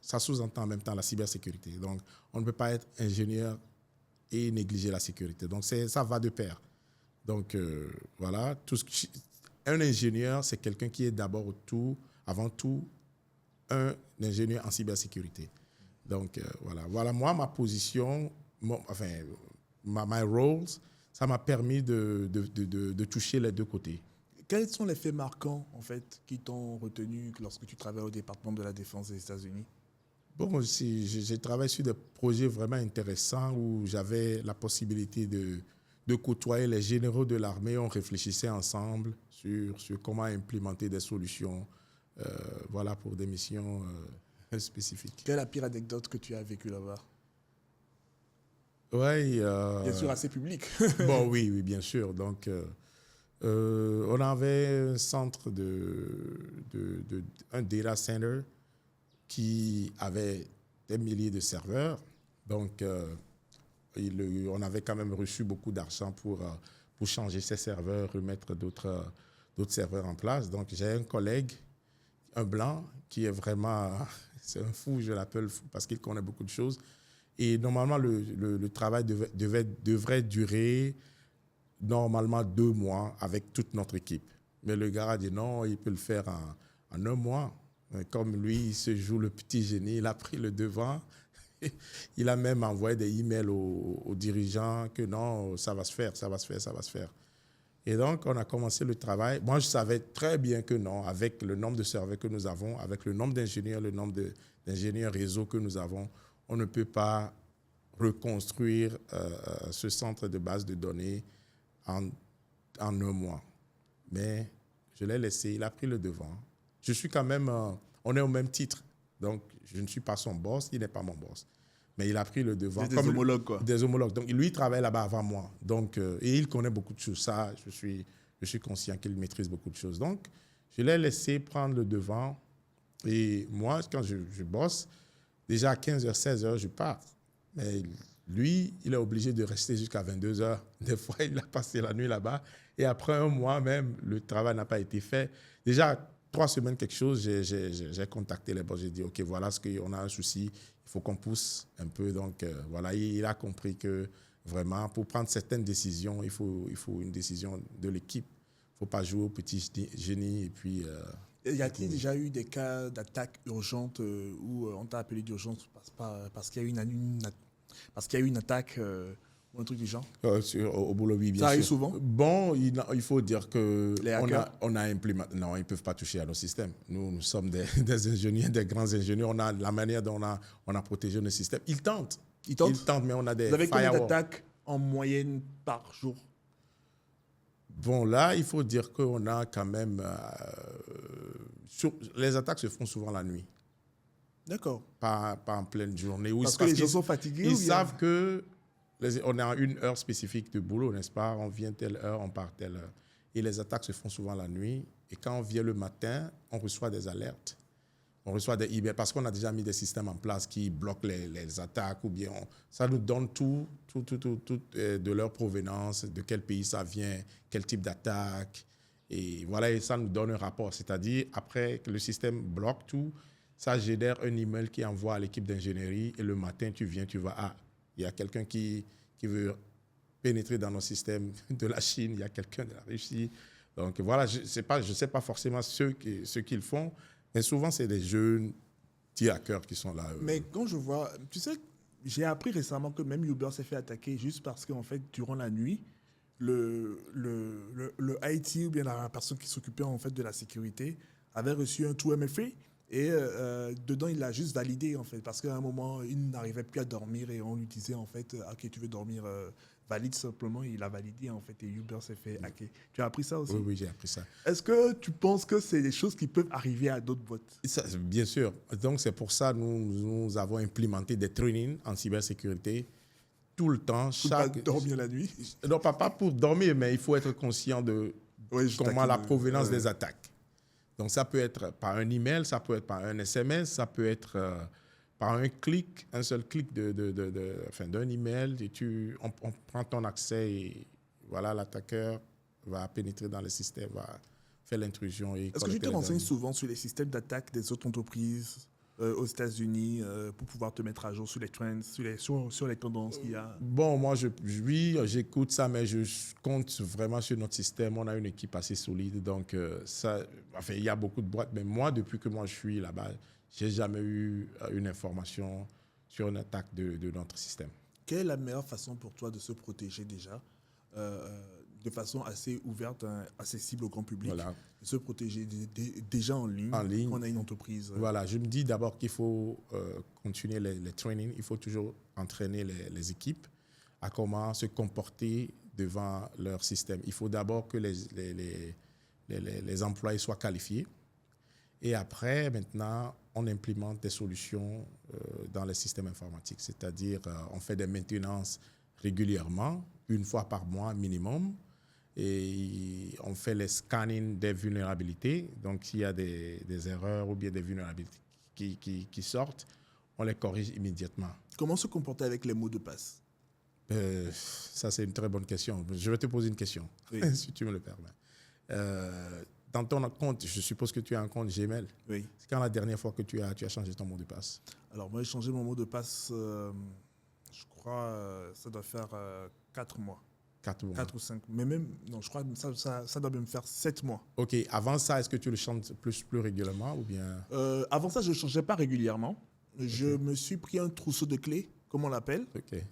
ça sous-entend en même temps la cybersécurité. Donc on ne peut pas être ingénieur et négliger la sécurité. Donc ça va de pair. Donc, voilà, un ingénieur, c'est quelqu'un qui est avant tout, un ingénieur en cybersécurité. Donc, voilà, moi, ma position, my roles, ça m'a permis de toucher les deux côtés. Quels sont les faits marquants, en fait, qui t'ont retenu lorsque tu travailles au département de la Défense des États-Unis? Bon, j'ai travaillé sur des projets vraiment intéressants où j'avais la possibilité de côtoyer les généraux de l'armée. On réfléchissait ensemble sur comment implémenter des solutions voilà, pour des missions spécifiques. Quelle est la pire anecdote que tu as vécue là-bas? Oui. Bien sûr, assez public. Bon, oui, bien sûr. Donc, on avait un centre un data center qui avait des milliers de serveurs. Donc, on avait quand même reçu beaucoup d'argent pour changer ces serveurs, remettre d'autres serveurs en place. Donc, j'ai un collègue, un blanc, qui est vraiment, c'est un fou, je l'appelle fou, parce qu'il connaît beaucoup de choses. Et normalement, le travail devrait durer normalement 2 mois avec toute notre équipe. Mais le gars a dit non, il peut le faire en 1 mois. Comme lui, il se joue le petit génie, il a pris le devant. Il a même envoyé des emails aux dirigeants que non, ça va se faire. Et donc, on a commencé le travail. Moi, je savais très bien que non, avec le nombre de serveurs que nous avons, avec le nombre d'ingénieurs, le nombre d'ingénieurs réseau que nous avons, on ne peut pas reconstruire ce centre de base de données en 1 mois. Mais je l'ai laissé, il a pris le devant. Je suis quand même, on est au même titre. Donc, je ne suis pas son boss, il n'est pas mon boss. Mais il a pris le devant. Des homologues, quoi. Des homologues. Donc, lui, il travaille là-bas avant moi. Donc, et il connaît beaucoup de choses. Ça, je suis conscient qu'il maîtrise beaucoup de choses. Donc, je l'ai laissé prendre le devant. Et moi, quand je bosse, déjà à 15h, 16h, je pars. Mais lui, il est obligé de rester jusqu'à 22h. Des fois, il a passé la nuit là-bas. Et après 1 mois même, le travail n'a pas été fait. Déjà, 3 semaines, quelque chose, j'ai contacté les boss. J'ai dit, OK, voilà ce qu'on a un souci. Il faut qu'on pousse un peu. Donc, voilà, il a compris que vraiment, pour prendre certaines décisions, il faut une décision de l'équipe. Il ne faut pas jouer au petit génie. Et puis, y a-t-il déjà eu des cas d'attaque urgente où on t'a appelé d'urgence parce qu'il y a eu une attaque ou un truc du genre? Au boulot, oui, bien sûr. Ça arrive souvent? Bon, il faut dire que on a implémenté. Non, ils ne peuvent pas toucher à nos systèmes. Nous sommes des ingénieurs, des grands ingénieurs. On a la manière dont on a protégé nos systèmes. Ils tentent, mais on a des firewalls. Vous avez combien d'attaques en moyenne par jour? Bon, là, il faut dire qu'on a quand même... les attaques se font souvent la nuit. D'accord. Pas en pleine journée. Parce que les gens sont fatigués? Ils savent que... On a une heure spécifique de boulot, n'est-ce pas? On vient telle heure, on part telle heure. Et les attaques se font souvent la nuit. Et quand on vient le matin, on reçoit des alertes. On reçoit des emails parce qu'on a déjà mis des systèmes en place qui bloquent les attaques ou bien ça nous donne tout de leur provenance, de quel pays ça vient, quel type d'attaque. Et voilà, et ça nous donne un rapport. C'est-à-dire, après que le système bloque tout, ça génère un email qui envoie à l'équipe d'ingénierie et le matin, tu viens, tu vas, il y a quelqu'un qui veut pénétrer dans nos systèmes de la Chine, il y a quelqu'un de la Russie. Donc voilà, je ne sais pas forcément ce qu'ils font, mais souvent, c'est des jeunes petits hackers qui sont là. Mais quand je vois, tu sais, j'ai appris récemment que même Uber s'est fait attaquer juste parce qu'en fait, durant la nuit, le IT ou bien la personne qui s'occupait en fait de la sécurité avait reçu un tout MFA et dedans il a juste validé en fait parce qu'à un moment il n'arrivait plus à dormir et on lui disait en fait ok tu veux dormir valide simplement, il a validé en fait et Uber s'est fait hacker. Tu as appris ça aussi? Oui, oui, j'ai appris ça. Est-ce que tu penses que c'est des choses qui peuvent arriver à d'autres boîtes? Ça, bien sûr. Donc, c'est pour ça que nous avons implémenté des trainings en cybersécurité tout le temps. Pour pas dormir la nuit? Non, pas pour dormir, mais il faut être conscient de comment la provenance des attaques. Donc, ça peut être par un email, ça peut être par un SMS, ça peut être par un seul clic d'un email. Et on prend ton accès et voilà, l'attaqueur va pénétrer dans le système, va faire l'intrusion. Est-ce que tu te renseignes souvent sur les systèmes d'attaque des autres entreprises aux États-Unis pour pouvoir te mettre à jour sur les trends, sur les tendances qu'il y a? Bon, moi, oui, j'écoute ça, mais je compte vraiment sur notre système. On a une équipe assez solide. Donc, il y a beaucoup de boîtes. Mais moi, depuis que je suis là-bas, je n'ai jamais eu une information sur une attaque de notre système. Quelle est la meilleure façon pour toi de se protéger déjà de façon assez ouverte, accessible au grand public, de se protéger déjà en ligne quand on a une entreprise? Voilà, je me dis d'abord qu'il faut continuer les trainings. Il faut toujours entraîner les équipes à comment se comporter devant leur système. Il faut d'abord que les employés soient qualifiés. Et après, maintenant, on implémente des solutions dans les systèmes informatiques. C'est-à-dire, on fait des maintenances régulièrement, une fois par mois minimum. Et on fait les scannings des vulnérabilités. Donc, s'il y a des erreurs ou bien des vulnérabilités qui sortent, on les corrige immédiatement. Comment se comporter avec les mots de passe? Ça, c'est une très bonne question. Je vais te poser une question, si tu me le permets. Dans ton compte, je suppose que tu as un compte Gmail. Oui. C'est quand la dernière fois que tu as changé ton mot de passe? Alors, moi, j'ai changé mon mot de passe, je crois, ça doit faire 4 mois. 4 mois. 4 ou 5. Mais même, non, je crois que ça doit même faire 7 mois. OK. Avant ça, est-ce que tu le changes plus régulièrement ou bien? Avant ça, je ne changeais pas régulièrement. Okay. Je me suis pris un trousseau de clés, comme on l'appelle,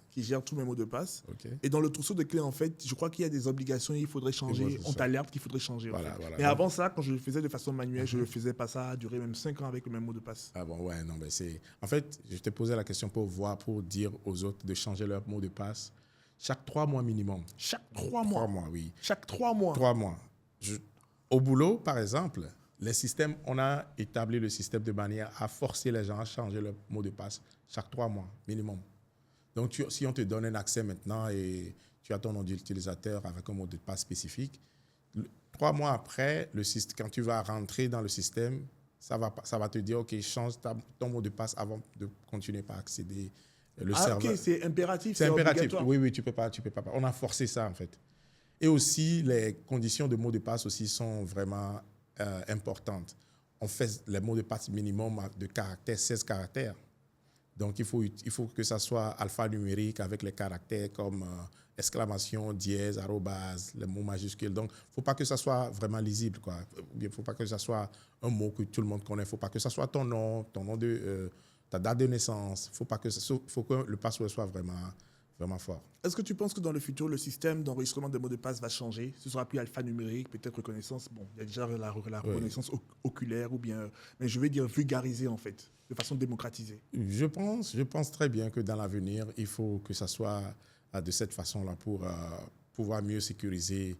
qui gère tous mes mots de passe. Et dans le trousseau de clés, en fait, je crois qu'il y a des obligations, il faudrait changer. On t'alerte qu'il faudrait changer. Voilà. Mais avant ça, quand je le faisais de façon manuelle, je ne le faisais pas. Ça a duré même 5 ans avec le même mot de passe. Ah bon, ouais, non, mais c'est... En fait, je t'ai posé la question pour dire aux autres de changer leur mot de passe chaque 3 mois minimum. Chaque 3 mois? 3 mois, oui. Chaque 3 mois? 3 mois. Au boulot, par exemple, les systèmes, on a établi le système de manière à forcer les gens à changer leur mot de passe chaque 3 mois minimum. Donc, si on te donne un accès maintenant et tu as ton nom d'utilisateur avec un mot de passe spécifique, 3 mois après, quand tu vas rentrer dans le système, ça va te dire, OK, change ton mot de passe avant de continuer par accéder. Serveur. OK, c'est impératif, c'est impératif. Oui, tu peux pas. On a forcé ça, en fait. Et aussi, les conditions de mot de passe aussi sont vraiment importantes. On fait les mots de passe minimum de caractères, 16 caractères. Donc, il faut que ça soit alphanumérique avec les caractères comme exclamation, dièse, arrobase, les mots majuscules. Donc, il ne faut pas que ça soit vraiment lisible, quoi. Il ne faut pas que ça soit un mot que tout le monde connaît. Il ne faut pas que ça soit ton nom ta date de naissance. Il faut que le password soit vraiment fort. Est-ce que tu penses que dans le futur, le système d'enregistrement des mots de passe va changer? Ce sera plus alphanumérique, peut-être reconnaissance. Bon, il y a déjà la reconnaissance oculaire ou bien... Mais je vais dire vulgarisée, en fait, de façon démocratisée. Je pense très bien que dans l'avenir, il faut que ça soit de cette façon-là pour pouvoir mieux sécuriser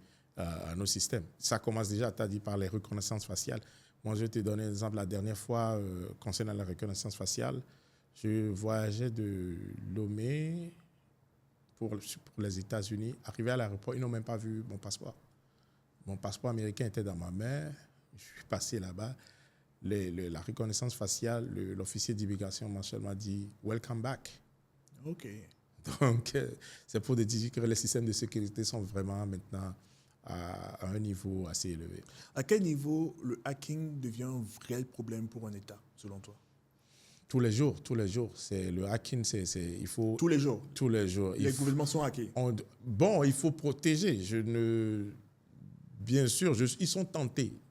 nos systèmes. Ça commence déjà, tu as dit, par les reconnaissances faciales. Moi, je vais te donner un exemple. La dernière fois, concernant la reconnaissance faciale, je voyageais de Lomé pour les États-Unis. Arrivé à l'aéroport, ils n'ont même pas vu mon passeport. Mon passeport américain était dans ma main. Je suis passé là-bas. La reconnaissance faciale, l'officier d'immigration m'a dit « Welcome back ». OK. Donc, c'est pour dire que les systèmes de sécurité sont vraiment maintenant à un niveau assez élevé. À quel niveau le hacking devient un réel problème pour un État, selon toi? Tous les jours. Le hacking, il faut... Tous les jours? Tous les jours. Les gouvernements sont hackés? Il faut protéger. Bien sûr, ils sont tentés.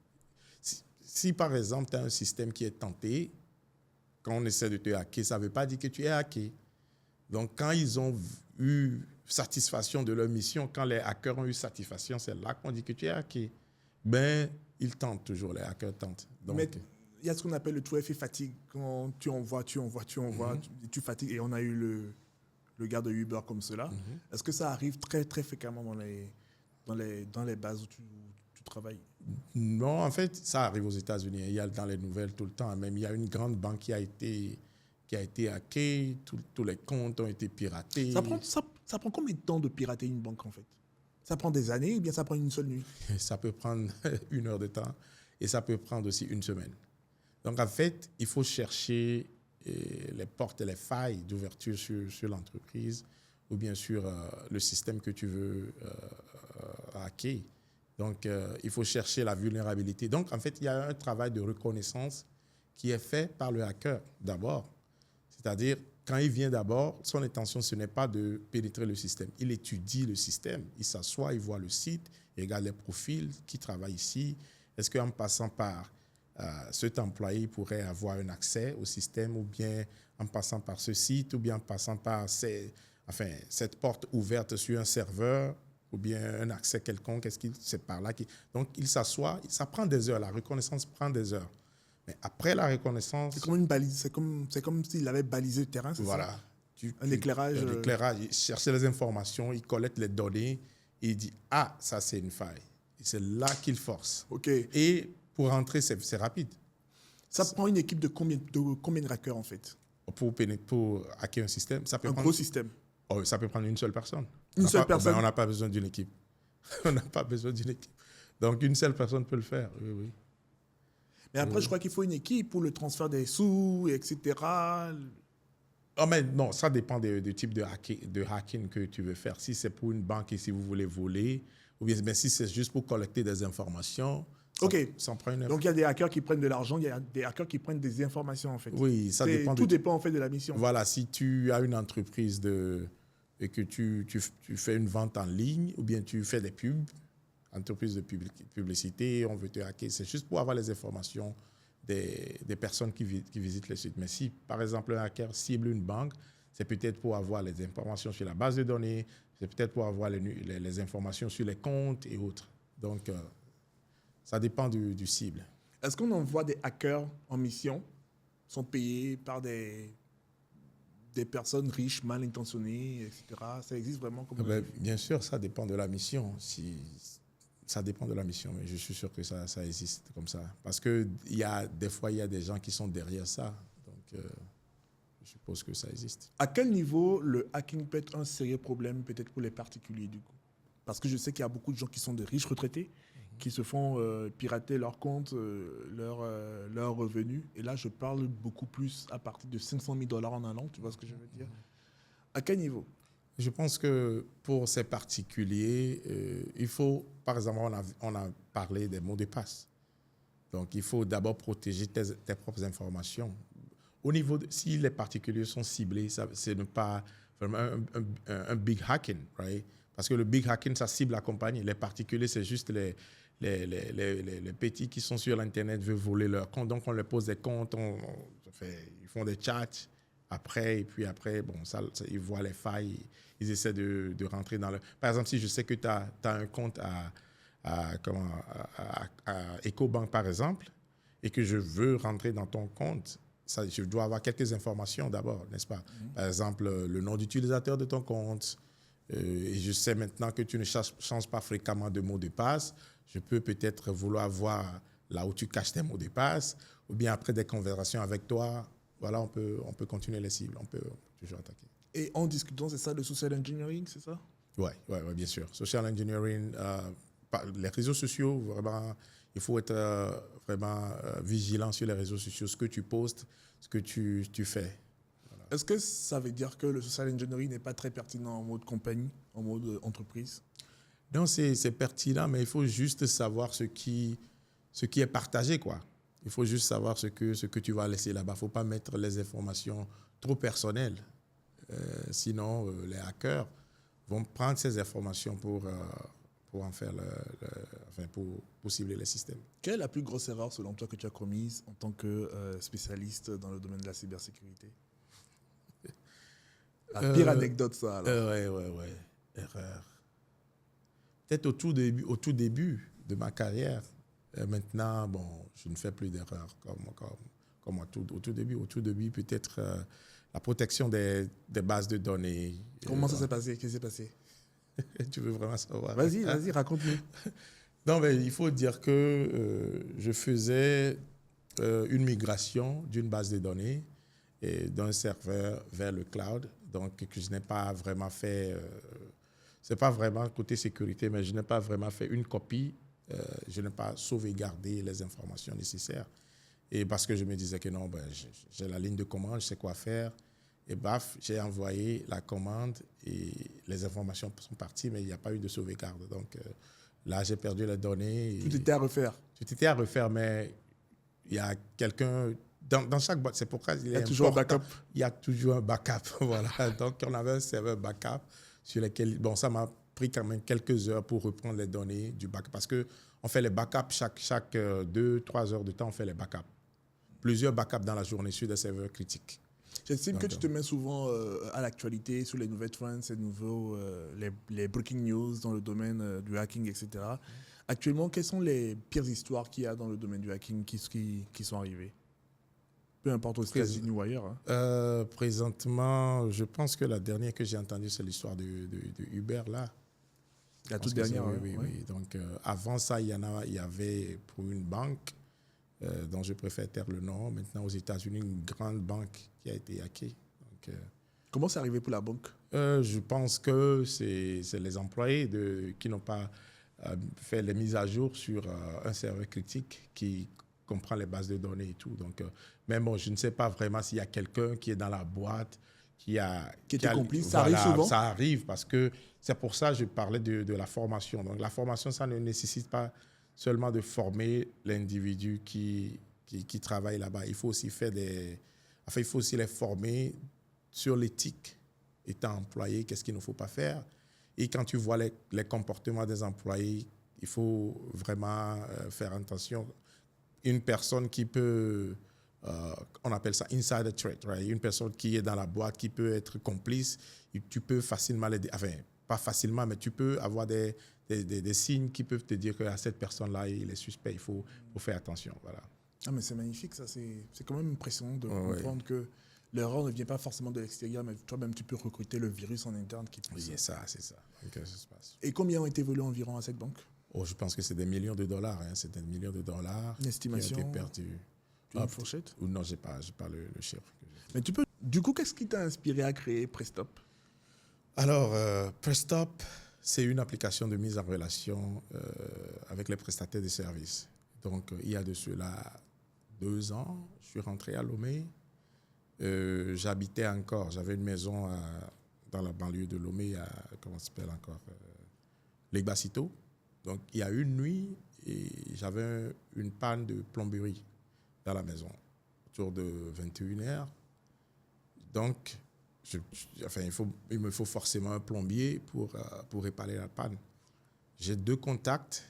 Si par exemple, tu as un système qui est tenté, quand on essaie de te hacker, ça ne veut pas dire que tu es hacké. Donc, quand ils ont eu satisfaction de leur mission. Quand les hackers ont eu satisfaction, c'est là qu'on dit que tu es hacké. Ben, ils tentent toujours, les hackers tentent. Donc, mais il y a ce qu'on appelle le true effet fatigue. Quand tu envoies, tu fatigues. Et on a eu le gars de Uber comme cela. Est-ce que ça arrive très, très fréquemment dans les bases où tu travailles? Non, en fait, ça arrive aux États-Unis. Il y a dans les nouvelles tout le temps. Même il y a une grande banque qui a été hackée. Tous les comptes ont été piratés. Ça prend combien de temps de pirater une banque, en fait? Ça prend des années ou bien ça prend une seule nuit? Ça peut prendre 1 heure de temps et ça peut prendre aussi 1 semaine. Donc, en fait, il faut chercher les portes et les failles d'ouverture sur l'entreprise ou bien sur le système que tu veux hacker. Donc, il faut chercher la vulnérabilité. Donc, en fait, il y a un travail de reconnaissance qui est fait par le hacker d'abord. C'est-à-dire, quand il vient d'abord, son intention, ce n'est pas de pénétrer le système. Il étudie le système. Il s'assoit, il voit le site, il regarde les profils qui travaillent ici. Est-ce qu'en passant par cet employé, il pourrait avoir un accès au système, ou bien en passant par ce site, ou bien en passant par cette porte ouverte sur un serveur, ou bien un accès quelconque, est-ce que c'est par là Donc, il s'assoit, ça prend des heures, la reconnaissance prend des heures. Mais après la reconnaissance... C'est comme une balise, c'est comme s'il avait balisé le terrain, c'est voilà, ça? Un éclairage. Un éclairage, il cherche les informations, il collecte les données, et il dit « Ah, ça c'est une faille ». Et c'est là qu'il force. OK. Et pour rentrer, c'est rapide. Ça prend une équipe de combien de hackers, en fait? Pour hacker un système, ça peut prendre... gros système. Oh, ça peut prendre une seule personne. Une seule personne? On n'a pas besoin d'une équipe. On n'a pas besoin d'une équipe. Donc, une seule personne peut le faire, oui. Mais après, je crois qu'il faut une équipe pour le transfert des sous, etc. Oh, mais non, ça dépend du type de hacking que tu veux faire. Si c'est pour une banque et si vous voulez voler, ou bien si c'est juste pour collecter des informations, ça prend une... Donc, il y a des hackers qui prennent de l'argent, il y a des hackers qui prennent des informations, en fait. Oui, ça dépend. Tout dépend, en fait, de la mission. Voilà, si tu as une entreprise et que tu fais une vente en ligne, ou bien tu fais des pubs, entreprise de publicité, on veut te hacker, c'est juste pour avoir les informations des personnes qui visitent le site. Mais si, par exemple, un hacker cible une banque, c'est peut-être pour avoir les informations sur la base de données, c'est peut-être pour avoir les informations sur les comptes et autres. Donc, ça dépend du cible. Est-ce qu'on envoie des hackers en mission, sont payés par des personnes riches, mal intentionnées, etc. Ça existe vraiment comme... Bien sûr, ça dépend de la mission. Ça dépend de la mission, mais je suis sûr que ça existe comme ça. Parce que des fois, il y a des gens qui sont derrière ça. Donc, je suppose que ça existe. À quel niveau le hacking peut être un sérieux problème, peut-être pour les particuliers, du coup? Parce que je sais qu'il y a beaucoup de gens qui sont de riches retraités, qui se font pirater leurs comptes, leurs revenus. Et là, je parle beaucoup plus à partir de $500 000 en un an, tu vois ce que je veux dire? À quel niveau? Je pense que pour ces particuliers, il faut, par exemple, on a parlé des mots de passe. Donc, il faut d'abord protéger tes propres informations. Au niveau si les particuliers sont ciblés, c'est ne pas vraiment un big hacking, right? Parce que le big hacking, ça cible la compagnie. Les particuliers, c'est juste les petits qui sont sur l'Internet, veulent voler leur compte. Donc, on leur pose des comptes, ils font des chats après, et puis après, bon, ils voient les failles, ils essaient de rentrer dans le... Par exemple, si je sais que tu as un compte à EcoBank, par exemple, et que je veux rentrer dans ton compte, je dois avoir quelques informations d'abord, n'est-ce pas? Par exemple, le nom d'utilisateur de ton compte. Et je sais maintenant que tu ne changes pas fréquemment de mot de passe. Je peux peut-être vouloir voir là où tu caches tes mots de passe, ou bien après des conversations avec toi. Voilà, on peut continuer les cibles, on peut toujours attaquer. Et en discutant, c'est ça le social engineering, c'est ça? Oui, bien sûr. Social engineering, les réseaux sociaux, vraiment, il faut être vraiment vigilant sur les réseaux sociaux, ce que tu postes, ce que tu fais. Voilà. Est-ce que ça veut dire que le social engineering n'est pas très pertinent en mode compagnie, en mode entreprise? Non, c'est pertinent, mais il faut juste savoir ce qui est partagé, quoi. Il faut juste savoir ce que tu vas laisser là-bas. Il ne faut pas mettre les informations trop personnelles. Sinon, les hackers vont prendre ces informations pour en faire pour cibler les systèmes. Quelle est la plus grosse erreur, selon toi, que tu as commise en tant que spécialiste dans le domaine de la cybersécurité? La pire anecdote, ça, alors. Ouais. Erreur. Peut-être au tout début de ma carrière. Maintenant, bon, je ne fais plus d'erreurs comme au tout début. Au tout début, peut-être la protection des bases de données. Comment ça s'est passé? Qu'est-ce qui s'est passé? Tu veux vraiment savoir? Vas-y, raconte-nous. Non, mais il faut dire que je faisais une migration d'une base de données et d'un serveur vers le cloud. Donc, que je n'ai pas vraiment fait... c'est pas vraiment côté sécurité, mais je n'ai pas vraiment fait une copie. Je n'ai pas sauvegardé les informations nécessaires. Et parce que je me disais que non, ben, j'ai la ligne de commande, je sais quoi faire. Et baf, j'ai envoyé la commande et les informations sont parties, mais il n'y a pas eu de sauvegarde. Donc là, j'ai perdu les données. Tout était à refaire. Tout était à refaire, mais il y a quelqu'un... Dans chaque boîte, c'est pourquoi il y a toujours un backup. Il y a toujours un backup. Voilà. Donc, on avait un serveur backup sur lequel... Bon, ça m'a pris quand même quelques heures pour reprendre les données du backup. Parce qu'on fait les backups chaque 2-3 heures de temps, on fait les backups. Plusieurs backups dans la journée sur des serveurs critiques. J'estime que tu te mets souvent à l'actualité sur les nouvelles trends, les breaking news dans le domaine du hacking, etc. Actuellement, quelles sont les pires histoires qu'il y a dans le domaine du hacking qui sont arrivées? Peu importe aux États-Unis ou ailleurs. Hein. Présentement, je pense que la dernière que j'ai entendue, c'est l'histoire de Uber, là. La toute dernière, oui. Donc, avant ça, il y avait pour une banque, dont je préfère taire le nom, maintenant aux États-Unis, une grande banque qui a été hackée. Donc, comment c'est arrivé pour la banque? Je pense que c'est les employés qui n'ont pas fait les mises à jour sur un serveur critique qui comprend les bases de données et tout. Donc, mais bon, je ne sais pas vraiment s'il y a quelqu'un qui est dans la boîte qui était complice. Voilà, ça arrive souvent. Ça arrive parce que c'est pour ça que je parlais de la formation. Donc, la formation, ça ne nécessite pas seulement de former l'individu qui travaille là-bas. Il faut aussi il faut aussi les former sur l'éthique. Étant employé, qu'est-ce qu'il ne faut pas faire? Et quand tu vois les comportements des employés, il faut vraiment faire attention. Une personne qui peut, on appelle ça insider threat, right? Une personne qui est dans la boîte, qui peut être complice, et tu peux facilement l'aider. Enfin, pas facilement, mais tu peux avoir des signes qui peuvent te dire que cette personne-là, il est suspect, il faut faire attention. Voilà. Ah, mais c'est magnifique, ça. C'est quand même impressionnant de comprendre que l'erreur ne vient pas forcément de l'extérieur, mais toi-même, tu peux recruter le virus en interne qui pousse. Oui, c'est ça. Donc, ça se passe. Et combien ont été volés environ à cette banque? Je pense que c'est des millions de dollars. Hein. C'est des millions de dollars. Une estimation? Qui ont été perdus. Tu as une fourchette? Non, je n'ai pas le chiffre. Mais tu peux. Du coup, qu'est-ce qui t'a inspiré à créer Prestop? Alors, Prestop, c'est une application de mise en relation avec les prestataires de services. Donc, il y a de cela 2 ans, je suis rentré à Lomé. J'habitais encore, j'avais une maison dans la banlieue de Lomé, comment ça s'appelle encore, Legbasito. Donc, il y a une nuit, et j'avais une panne de plomberie dans la maison, autour de 21h. Donc, il me faut forcément un plombier pour réparer la panne. J'ai 2 contacts.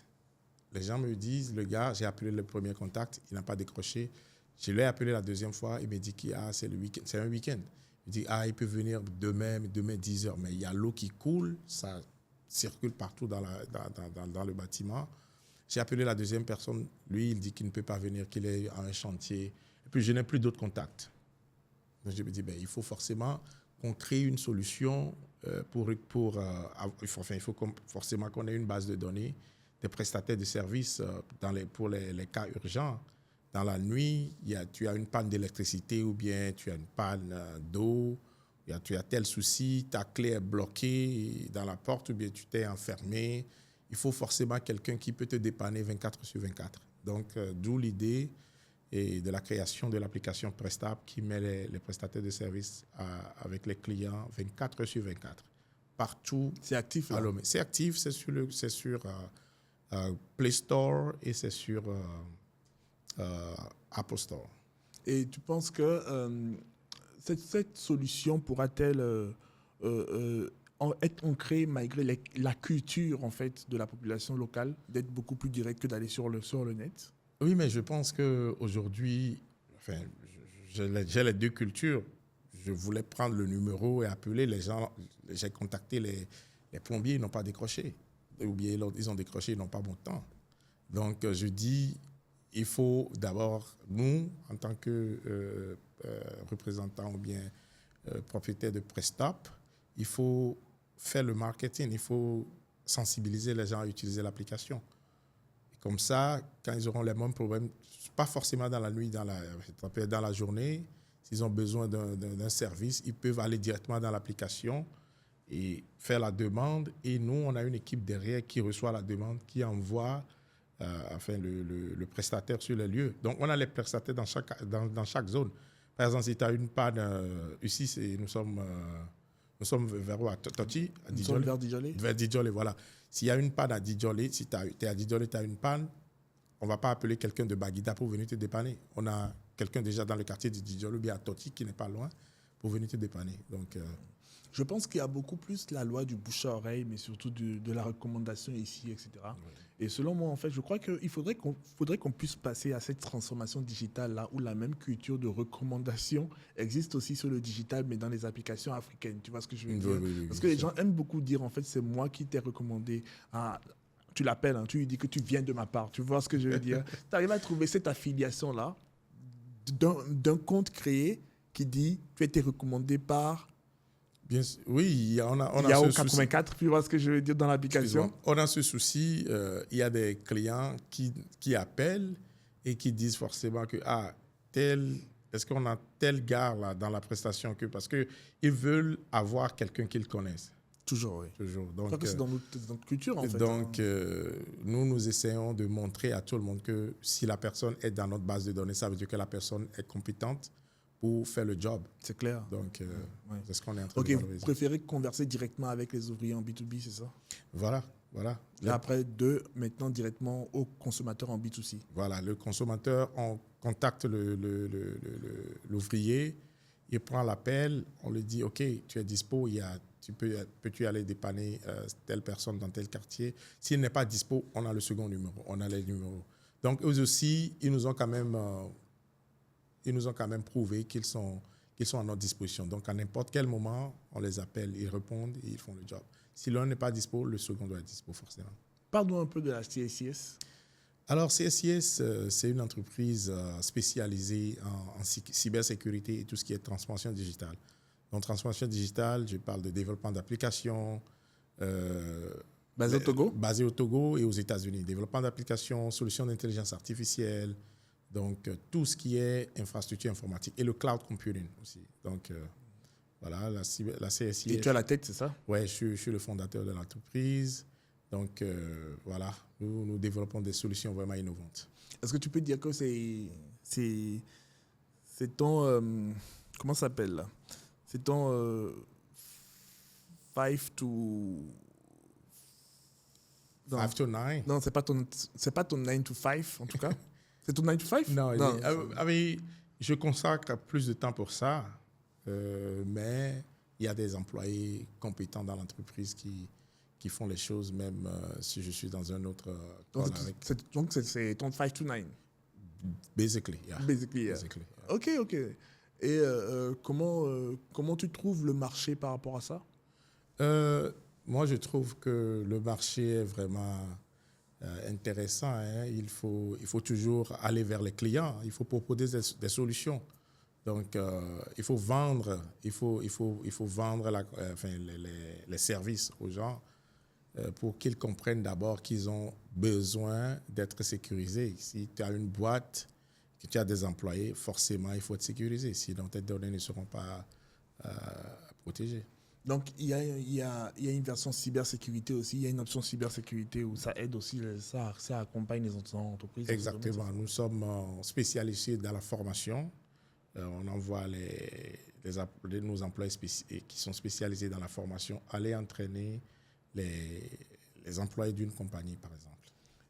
Les gens me disent, le gars, j'ai appelé le premier contact, il n'a pas décroché. Je l'ai appelé la deuxième fois, il me dit que c'est le week-end, c'est un week-end. Il dit, il peut venir demain 10h, mais il y a l'eau qui coule, ça circule partout dans le bâtiment. J'ai appelé la deuxième personne, lui, il dit qu'il ne peut pas venir, qu'il est à un chantier. Et puis, je n'ai plus d'autres contacts. Donc, je me dis, il faut forcément qu'on crée une solution il faut forcément qu'on ait une base de données des prestataires de services pour les cas urgents. Dans la nuit, tu as une panne d'électricité ou bien tu as une panne d'eau, tu as tel souci, ta clé est bloquée dans la porte ou bien tu t'es enfermé. Il faut forcément quelqu'un qui peut te dépanner 24/24. Donc, d'où l'idée de la création de l'application Prestap qui met les prestataires de services avec les clients 24/24. Partout. C'est actif, là? C'est actif, c'est sur Play Store et c'est sur Apple Store. Et tu penses que cette solution pourra-t-elle être ancrée malgré la culture en fait, de la population locale, d'être beaucoup plus direct que d'aller sur le net? Oui, mais je pense qu'aujourd'hui, j'ai les 2 cultures. Je voulais prendre le numéro et appeler les gens. J'ai contacté Les plombiers, ils n'ont pas décroché. Ou bien ils ont décroché, ils n'ont pas bon temps. Donc, je dis, il faut d'abord, nous, en tant que représentants ou bien propriétaires de Prestop, il faut faire le marketing, il faut sensibiliser les gens à utiliser l'application. Comme ça, quand ils auront les mêmes problèmes, pas forcément dans la nuit, dans la journée, s'ils ont besoin d'un service, ils peuvent aller directement dans l'application et faire la demande. Et nous, on a une équipe derrière qui reçoit la demande, qui envoie le prestataire sur les lieux. Donc, on a les prestataires dans chaque zone. Par exemple, si tu as une panne, ici, nous sommes vers où? Toti, à Nous sommes vers Djolé. Vers Djolé, voilà. S'il y a une panne à Djolé, si tu es à Djolé, tu as une panne, on ne va pas appeler quelqu'un de Baguida pour venir te dépanner. On a quelqu'un déjà dans le quartier de Djolé ou bien à Toti, qui n'est pas loin, pour venir te dépanner. Donc, je pense qu'il y a beaucoup plus la loi du bouche à oreille, mais surtout de la recommandation ici, etc. Oui. Et selon moi, en fait, je crois qu'il faudrait qu'on puisse passer à cette transformation digitale-là, où la même culture de recommandation existe aussi sur le digital, mais dans les applications africaines. Tu vois ce que je veux dire? Oui, parce que les gens aiment beaucoup dire, en fait, c'est moi qui t'ai recommandé. Tu l'appelles, tu lui dis que tu viens de ma part. Tu vois ce que je veux dire? Tu arrives à trouver cette affiliation-là d'un compte créé qui dit tu as été recommandé par... Bien, oui, on a Yahoo ce 84, souci. Tu vois ce que je veux dire dans l'application? On a ce souci. Il y a des clients qui appellent et qui disent forcément que est-ce qu'on a tel gars là dans la prestation parce qu'ils veulent avoir quelqu'un qu'ils connaissent. Toujours, oui. Toujours. Donc, je crois que c'est dans notre culture, en fait. Donc, nous essayons de montrer à tout le monde que si la personne est dans notre base de données, ça veut dire que la personne est compétente pour faire le job. C'est clair. Donc, c'est ce qu'on est en train de valoriser. Vous préférez converser directement avec les ouvriers en B2B, c'est ça? Voilà. Et après, maintenant directement aux consommateurs en B2C. Voilà, le consommateur, on contacte l'ouvrier, il prend l'appel, on lui dit, OK, tu es dispo, peux-tu aller dépanner telle personne dans tel quartier? S'il n'est pas dispo, on a le second numéro, on a les numéros. Donc, eux aussi, ils nous ont quand même prouvé qu'ils sont à notre disposition. Donc, à n'importe quel moment, on les appelle, ils répondent et ils font le job. Si l'un n'est pas dispo, le second doit être dispo forcément. Parle-nous un peu de la CSIS. Alors, CSIS, c'est une entreprise spécialisée en cybersécurité et tout ce qui est transformation digitale. Donc, transformation digitale, je parle de développement d'applications. Basé au Togo? Basé au Togo et aux États-Unis. Développement d'applications, solutions d'intelligence artificielle. Donc, tout ce qui est infrastructure informatique et le cloud computing aussi. Donc, voilà, la CSI. Et tu as la tête, c'est ça? Oui, je suis le fondateur de l'entreprise. Donc, voilà, nous développons des solutions vraiment innovantes. Est-ce que tu peux dire que c'est ton... comment ça s'appelle là? C'est ton 5 to... 5 to 9? Non, c'est pas ton 9 to 5 en tout cas. C'est ton 9 to 5? Non, je consacre plus de temps pour ça, mais il y a des employés compétents dans l'entreprise qui font les choses, même si je suis dans un autre... Donc, c'est ton 5 to 9? Basically, yeah. Basically, yeah. OK. Et comment tu trouves le marché par rapport à ça? Moi, je trouve que le marché est vraiment... intéressant. Hein. Il faut toujours aller vers les clients. Il faut proposer des solutions. Donc, il faut vendre, les services aux gens pour qu'ils comprennent d'abord qu'ils ont besoin d'être sécurisés. Si tu as une boîte, que tu as des employés, forcément, il faut être sécurisé. Sinon, tes données ne seront pas protégées. Donc, il y a une version cybersécurité aussi. Il y a une option cybersécurité où ça aide aussi, ça accompagne les entreprises. Exactement. Nous sommes spécialisés dans la formation. On envoie nos employés qui sont spécialisés dans la formation aller entraîner les employés d'une compagnie, par exemple.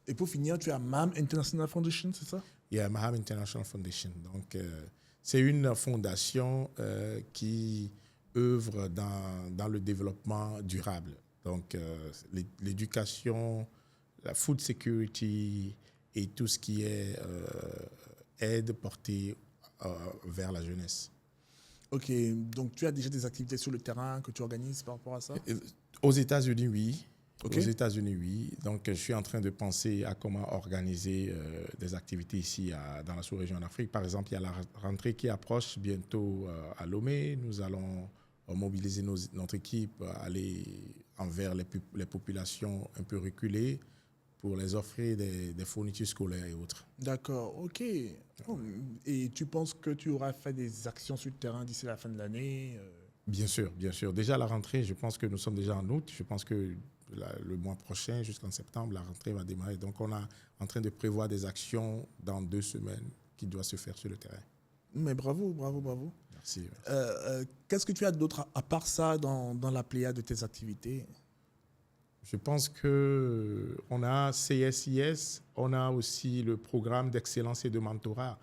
Et pour finir, tu as MAM International Foundation, c'est ça? Il y a MAM International Foundation. Donc, c'est une fondation qui œuvre dans le développement durable. Donc, l'éducation, la food security et tout ce qui est aide portée vers la jeunesse. Ok, donc tu as déjà des activités sur le terrain que tu organises par rapport à ça? Aux États-Unis, oui. Ok. Aux États-Unis, oui. Donc, je suis en train de penser à comment organiser des activités ici dans la sous-région d'Afrique. Par exemple, il y a la rentrée qui approche bientôt à Lomé. Nous allons mobiliser notre équipe, aller envers les populations un peu reculées pour les offrir des fournitures scolaires et autres. D'accord, ok. Oh, et tu penses que tu auras fait des actions sur le terrain d'ici la fin de l'année? Bien sûr, bien sûr. Déjà, la rentrée, je pense que nous sommes déjà en août. Je pense que le mois prochain, jusqu'en septembre, la rentrée va démarrer. Donc, on est en train de prévoir des actions dans 2 semaines qui doivent se faire sur le terrain. Mais bravo, bravo, bravo. Merci. Qu'est-ce que tu as d'autre à part ça dans la pléiade de tes activités? Je pense qu'on a CSIS, on a aussi le programme d'excellence et de mentorat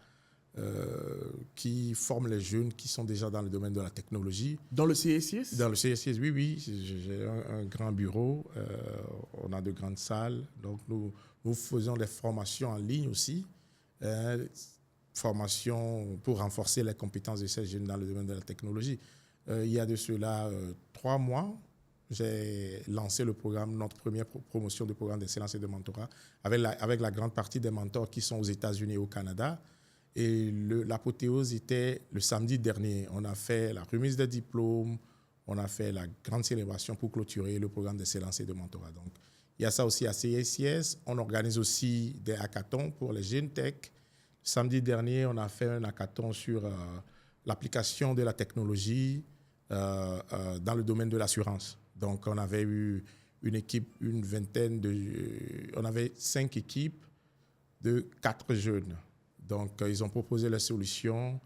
qui forme les jeunes qui sont déjà dans le domaine de la technologie. Dans le CSIS? Dans le CSIS, oui, oui. J'ai un grand bureau, on a de grandes salles. Donc, nous faisons des formations en ligne aussi. Formations pour renforcer les compétences de ces jeunes dans le domaine de la technologie. Il y a de cela 3 mois, j'ai lancé le programme, notre première promotion du programme d'excellence et de mentorat, avec la grande partie des mentors qui sont aux États-Unis et au Canada. Et l'apothéose était le samedi dernier. On a fait la remise des diplômes, on a fait la grande célébration pour clôturer le programme d'excellence et de mentorat. Donc, il y a ça aussi à CSIS. On organise aussi des hackathons pour les jeunes tech. Samedi dernier, on a fait un hackathon sur l'application de la technologie dans le domaine de l'assurance. Donc, on avait eu une équipe, on avait 5 équipes de 4 jeunes. Donc, ils ont proposé les solutions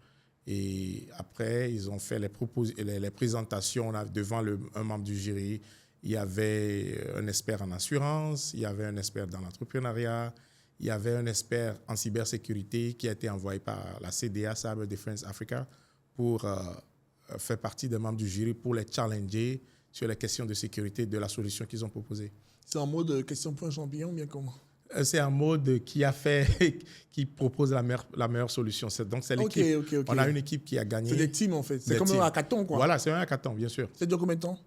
et après, ils ont fait les présentations devant un membre du jury. Il y avait un expert en assurance, il y avait un expert dans l'entrepreneuriat, il y avait un expert en cybersécurité qui a été envoyé par la CDA, Cyber Defense Africa, pour faire partie des membres du jury pour les challenger sur les questions de sécurité de la solution qu'ils ont proposée. C'est en mode question point champignon, bien comment? C'est un mode qui propose la meilleure solution. Donc, c'est l'équipe. Ok. On a une équipe qui a gagné. C'est des teams, en fait. C'est comme un hackathon, quoi. Voilà, c'est un hackathon, bien sûr. C'est duré combien de temps?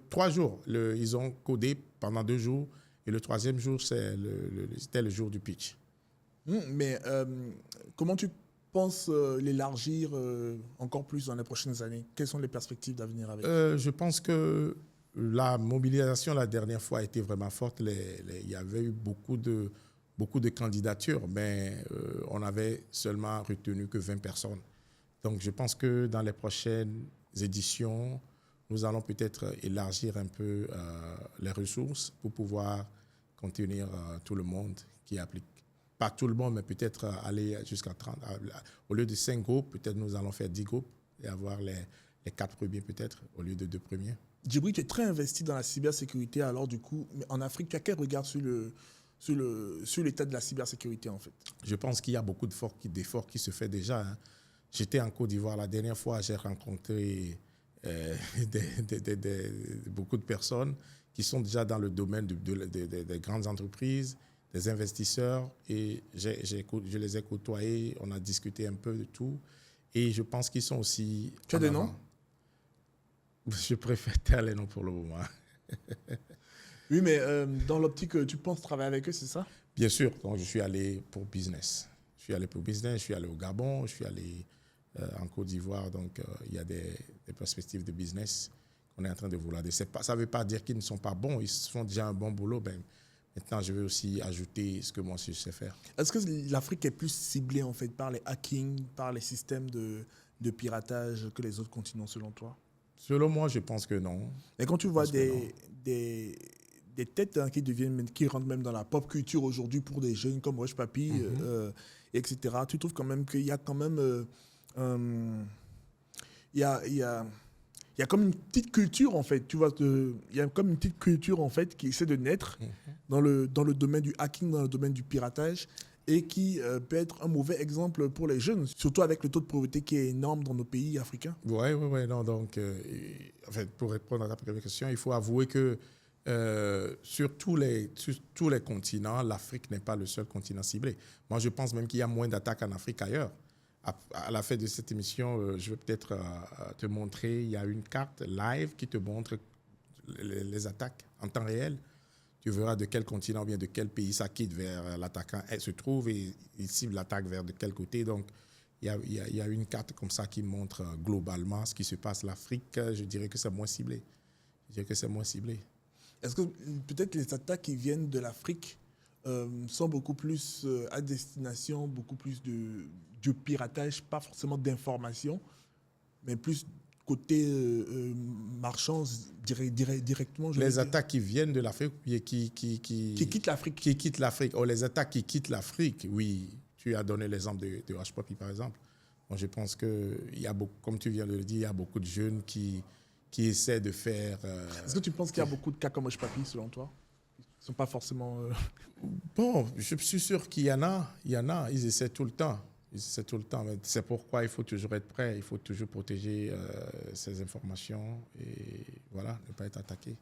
3 jours. Ils ont codé pendant 2 jours. Et le 3e jour, c'était le jour du pitch. Mais comment tu penses l'élargir encore plus dans les prochaines années? Quelles sont les perspectives d'avenir avec? Je pense que la mobilisation la dernière fois a été vraiment forte. Il y avait eu beaucoup de candidatures, mais on avait seulement retenu que 20 personnes. Donc, je pense que dans les prochaines éditions, nous allons peut-être élargir un peu les ressources pour pouvoir contenir tout le monde qui applique. Pas tout le monde, mais peut-être aller jusqu'à 30. Au lieu de 5 groupes, peut-être nous allons faire 10 groupes et avoir les 4 premiers peut-être au lieu de 2 premiers. Djibril, tu es très investi dans la cybersécurité. Alors du coup, en Afrique, tu as quel regard sur l'état de la cybersécurité en fait? Je pense qu'il y a beaucoup d'efforts qui se font déjà. Hein. J'étais en Côte d'Ivoire la dernière fois, j'ai rencontré beaucoup de personnes qui sont déjà dans le domaine des grandes entreprises, des investisseurs, et je les ai côtoyés, on a discuté un peu de tout, et je pense qu'ils sont aussi... Tu as des noms? Je préfère taire les noms pour le moment. Oui, mais dans l'optique, tu penses travailler avec eux, c'est ça? Bien sûr, donc je suis allé pour business. Je suis allé au Gabon, je suis allé en Côte d'Ivoire, donc il y a des perspectives de business qu'on est en train de vouloir. Ça ne veut pas dire qu'ils ne sont pas bons, ils font déjà un bon boulot. Ben, maintenant, je vais aussi ajouter ce que moi je sais faire. Est-ce que l'Afrique est plus ciblée en fait par les hackings, par les systèmes de piratage que les autres continents selon toi? Selon moi, je pense que non. Et quand tu vois des têtes qui rentrent même dans la pop culture aujourd'hui pour des jeunes comme Rush Papi, etc., tu trouves quand même qu'il y a quand même... il y a comme une petite culture en fait, tu vois, il y a comme une petite culture en fait qui essaie de naître dans le domaine du hacking, dans le domaine du piratage, et qui peut être un mauvais exemple pour les jeunes, surtout avec le taux de pauvreté qui est énorme dans nos pays africains. Oui. Non, donc, en fait, pour répondre à ta première question, il faut avouer que sur tous les continents, l'Afrique n'est pas le seul continent ciblé. Moi, je pense même qu'il y a moins d'attaques en Afrique qu'ailleurs. À la fin de cette émission, je vais peut-être te montrer, il y a une carte live qui te montre les attaques en temps réel. Tu verras de quel continent ou bien de quel pays ça quitte vers l'attaquant elle se trouve et il cible l'attaque vers de quel côté. Donc, il y a une carte comme ça qui montre globalement ce qui se passe. L'Afrique, je dirais que c'est moins ciblé. Est-ce que peut-être les attaques qui viennent de l'Afrique sont beaucoup plus à destination, beaucoup plus de piratage, pas forcément d'information, mais plus côté marchand directement. Les attaques qui viennent de l'Afrique, qui quittent l'Afrique. Qui quittent l'Afrique. Oh, les attaques qui quittent l'Afrique, oui. Tu as donné l'exemple de Hushpuppi, par exemple. Bon, je pense que, comme tu viens de le dire, il y a beaucoup de jeunes qui essaient de faire... Est-ce que tu penses qu'il y a beaucoup de cas comme Hushpuppi, selon toi? Ils ne sont pas forcément... Bon, je suis sûr qu'il y en a. Ils essaient tout le temps. C'est pourquoi il faut toujours être prêt. Il faut toujours protéger ces informations et voilà, ne pas être attaqué.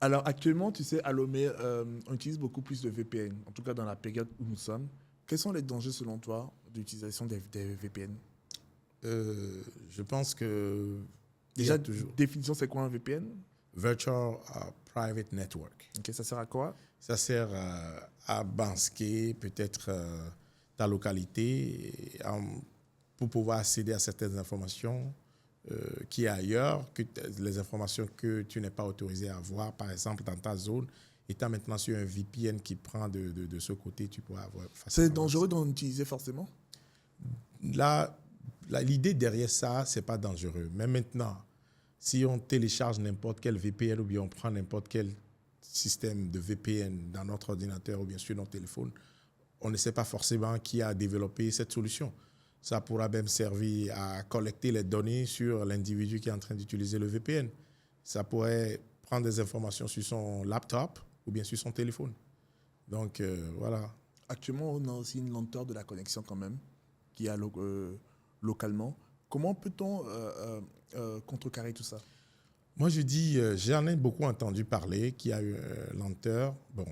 Alors, actuellement, tu sais, à Lomé, on utilise beaucoup plus de VPN, en tout cas dans la période où nous sommes. Quels sont les dangers, selon toi, d'utilisation des VPN? Je pense que... Déjà, définition, c'est quoi un VPN? Virtual Private Network. Ok, ça sert à quoi? Ça sert à masquer peut-être ta localité pour pouvoir accéder à certaines informations qui est ailleurs, les informations que tu n'es pas autorisé à avoir, par exemple dans ta zone. Étant maintenant sur un VPN qui prend de ce côté, tu pourras avoir... C'est dangereux d'en utiliser forcément? L'idée derrière ça, ce n'est pas dangereux. Mais maintenant, si on télécharge n'importe quel VPN ou bien on prend n'importe quel système de VPN dans notre ordinateur ou bien sur notre téléphone, on ne sait pas forcément qui a développé cette solution. Ça pourra même servir à collecter les données sur l'individu qui est en train d'utiliser le VPN. Ça pourrait prendre des informations sur son laptop ou bien sur son téléphone. Donc, voilà. Actuellement, on a aussi une lenteur de la connexion quand même, qui a localement. Comment peut-on contrecarrer tout ça? Moi, je dis, j'en ai beaucoup entendu parler qu'il y a eu lenteur. Bon,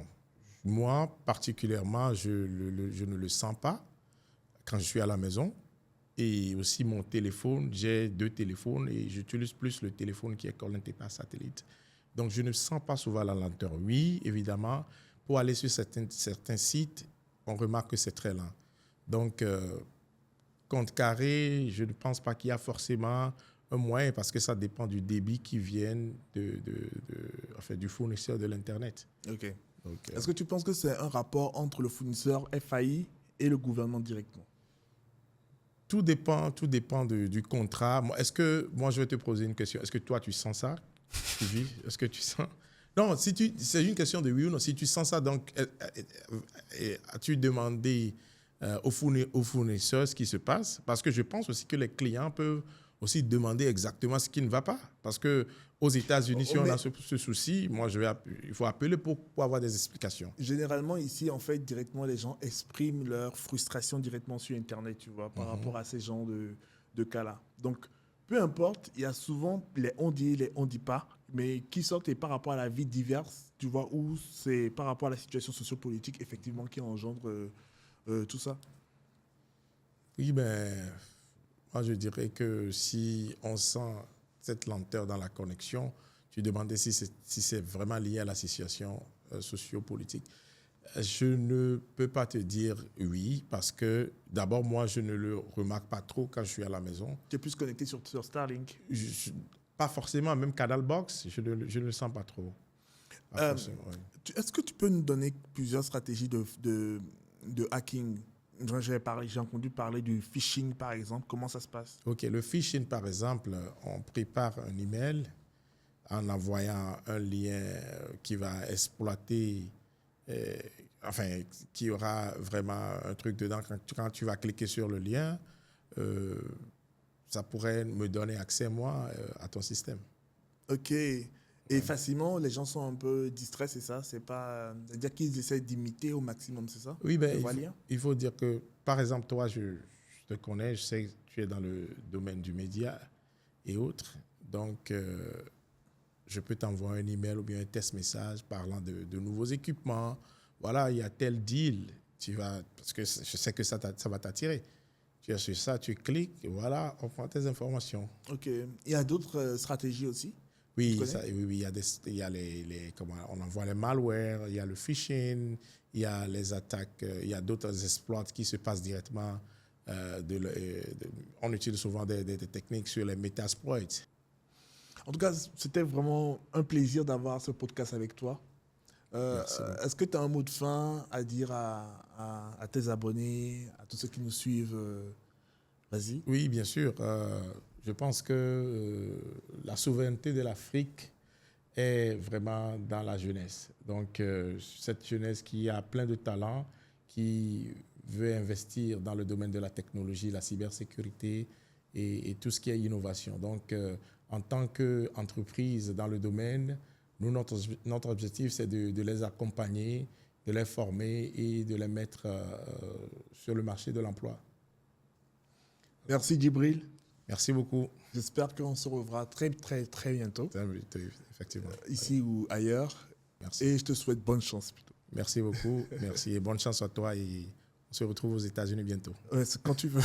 moi, particulièrement, je ne le sens pas quand je suis à la maison. Et aussi, mon téléphone, j'ai 2 téléphones et j'utilise plus le téléphone qui est connecté par satellite. Donc, je ne sens pas souvent la lenteur. Oui, évidemment, pour aller sur certains sites, on remarque que c'est très lent. Donc, contrecarrer, je ne pense pas qu'il y a forcément un moyen parce que ça dépend du débit qui vient du fournisseur de l'Internet. OK. Donc, est-ce que tu penses que c'est un rapport entre le fournisseur FAI et le gouvernement directement? Tout dépend du contrat. Moi, je vais te poser une question. Est-ce que toi, tu sens ça? Est-ce que tu sens? Non, c'est une question de oui ou non. Si tu sens ça, donc, as-tu demandé aux fournisseurs ce qui se passe? Parce que je pense aussi que les clients peuvent aussi demander exactement ce qui ne va pas. Parce qu'aux États-Unis, si on a ce souci, il faut appeler pour avoir des explications. Généralement, ici, en fait, directement, les gens expriment leur frustration directement sur Internet, tu vois, par rapport à ces genres de cas-là. Donc, peu importe, il y a souvent les on dit, les on dit pas, mais qui sortent par rapport à la vie diverse, tu vois, où c'est par rapport à la situation sociopolitique, effectivement, qui engendre tout ça. Oui, moi, je dirais que si on sent cette lenteur dans la connexion, tu demandais si c'est vraiment lié à la situation sociopolitique. Je ne peux pas te dire oui, parce que d'abord, moi, je ne le remarque pas trop quand je suis à la maison. Tu es plus connecté sur Starlink? Pas forcément, même Canal Box, je ne le sens pas trop. Est-ce que tu peux nous donner plusieurs stratégies de hacking? J'ai entendu parler du phishing, par exemple. Comment ça se passe? OK. Le phishing, par exemple, on prépare un email en envoyant un lien qui va exploiter, qui aura vraiment un truc dedans. Quand tu vas cliquer sur le lien, ça pourrait me donner accès, moi, à ton système. OK. Et facilement, les gens sont un peu distraits, c'est ça? C'est-à-dire qu'ils essaient d'imiter au maximum, c'est ça? Oui, il faut dire que, par exemple, toi, je te connais, je sais que tu es dans le domaine du média et autres. Donc, je peux t'envoyer un email ou bien un test message parlant de nouveaux équipements. Voilà, il y a tel deal. Parce que je sais que ça va t'attirer. Tu es sur ça, tu cliques, et voilà, on prend tes informations. Ok. Il y a d'autres stratégies aussi? Oui, Tu connais? oui, il y a comment, on envoie les malwares, il y a le phishing, il y a les attaques, il y a d'autres exploits qui se passent directement. On utilise souvent des techniques sur les Metasploits. En tout cas, c'était vraiment un plaisir d'avoir ce podcast avec toi. Merci beaucoup. Est-ce que tu as un mot de fin à dire à tes abonnés, à tous ceux qui nous suivent? Vas-y. Oui, bien sûr. Je pense que la souveraineté de l'Afrique est vraiment dans la jeunesse. Donc, cette jeunesse qui a plein de talents, qui veut investir dans le domaine de la technologie, la cybersécurité et tout ce qui est innovation. Donc, en tant qu'entreprise dans le domaine, nous, notre objectif, c'est de les accompagner, de les former et de les mettre sur le marché de l'emploi. Merci Djibril. Merci beaucoup. J'espère qu'on se reverra très, très, très bientôt. Effectivement. Ici ou ailleurs. Merci. Et je te souhaite bonne chance plutôt. Merci beaucoup. Merci et bonne chance à toi. Et on se retrouve aux États-Unis bientôt. Ouais, c'est quand tu veux.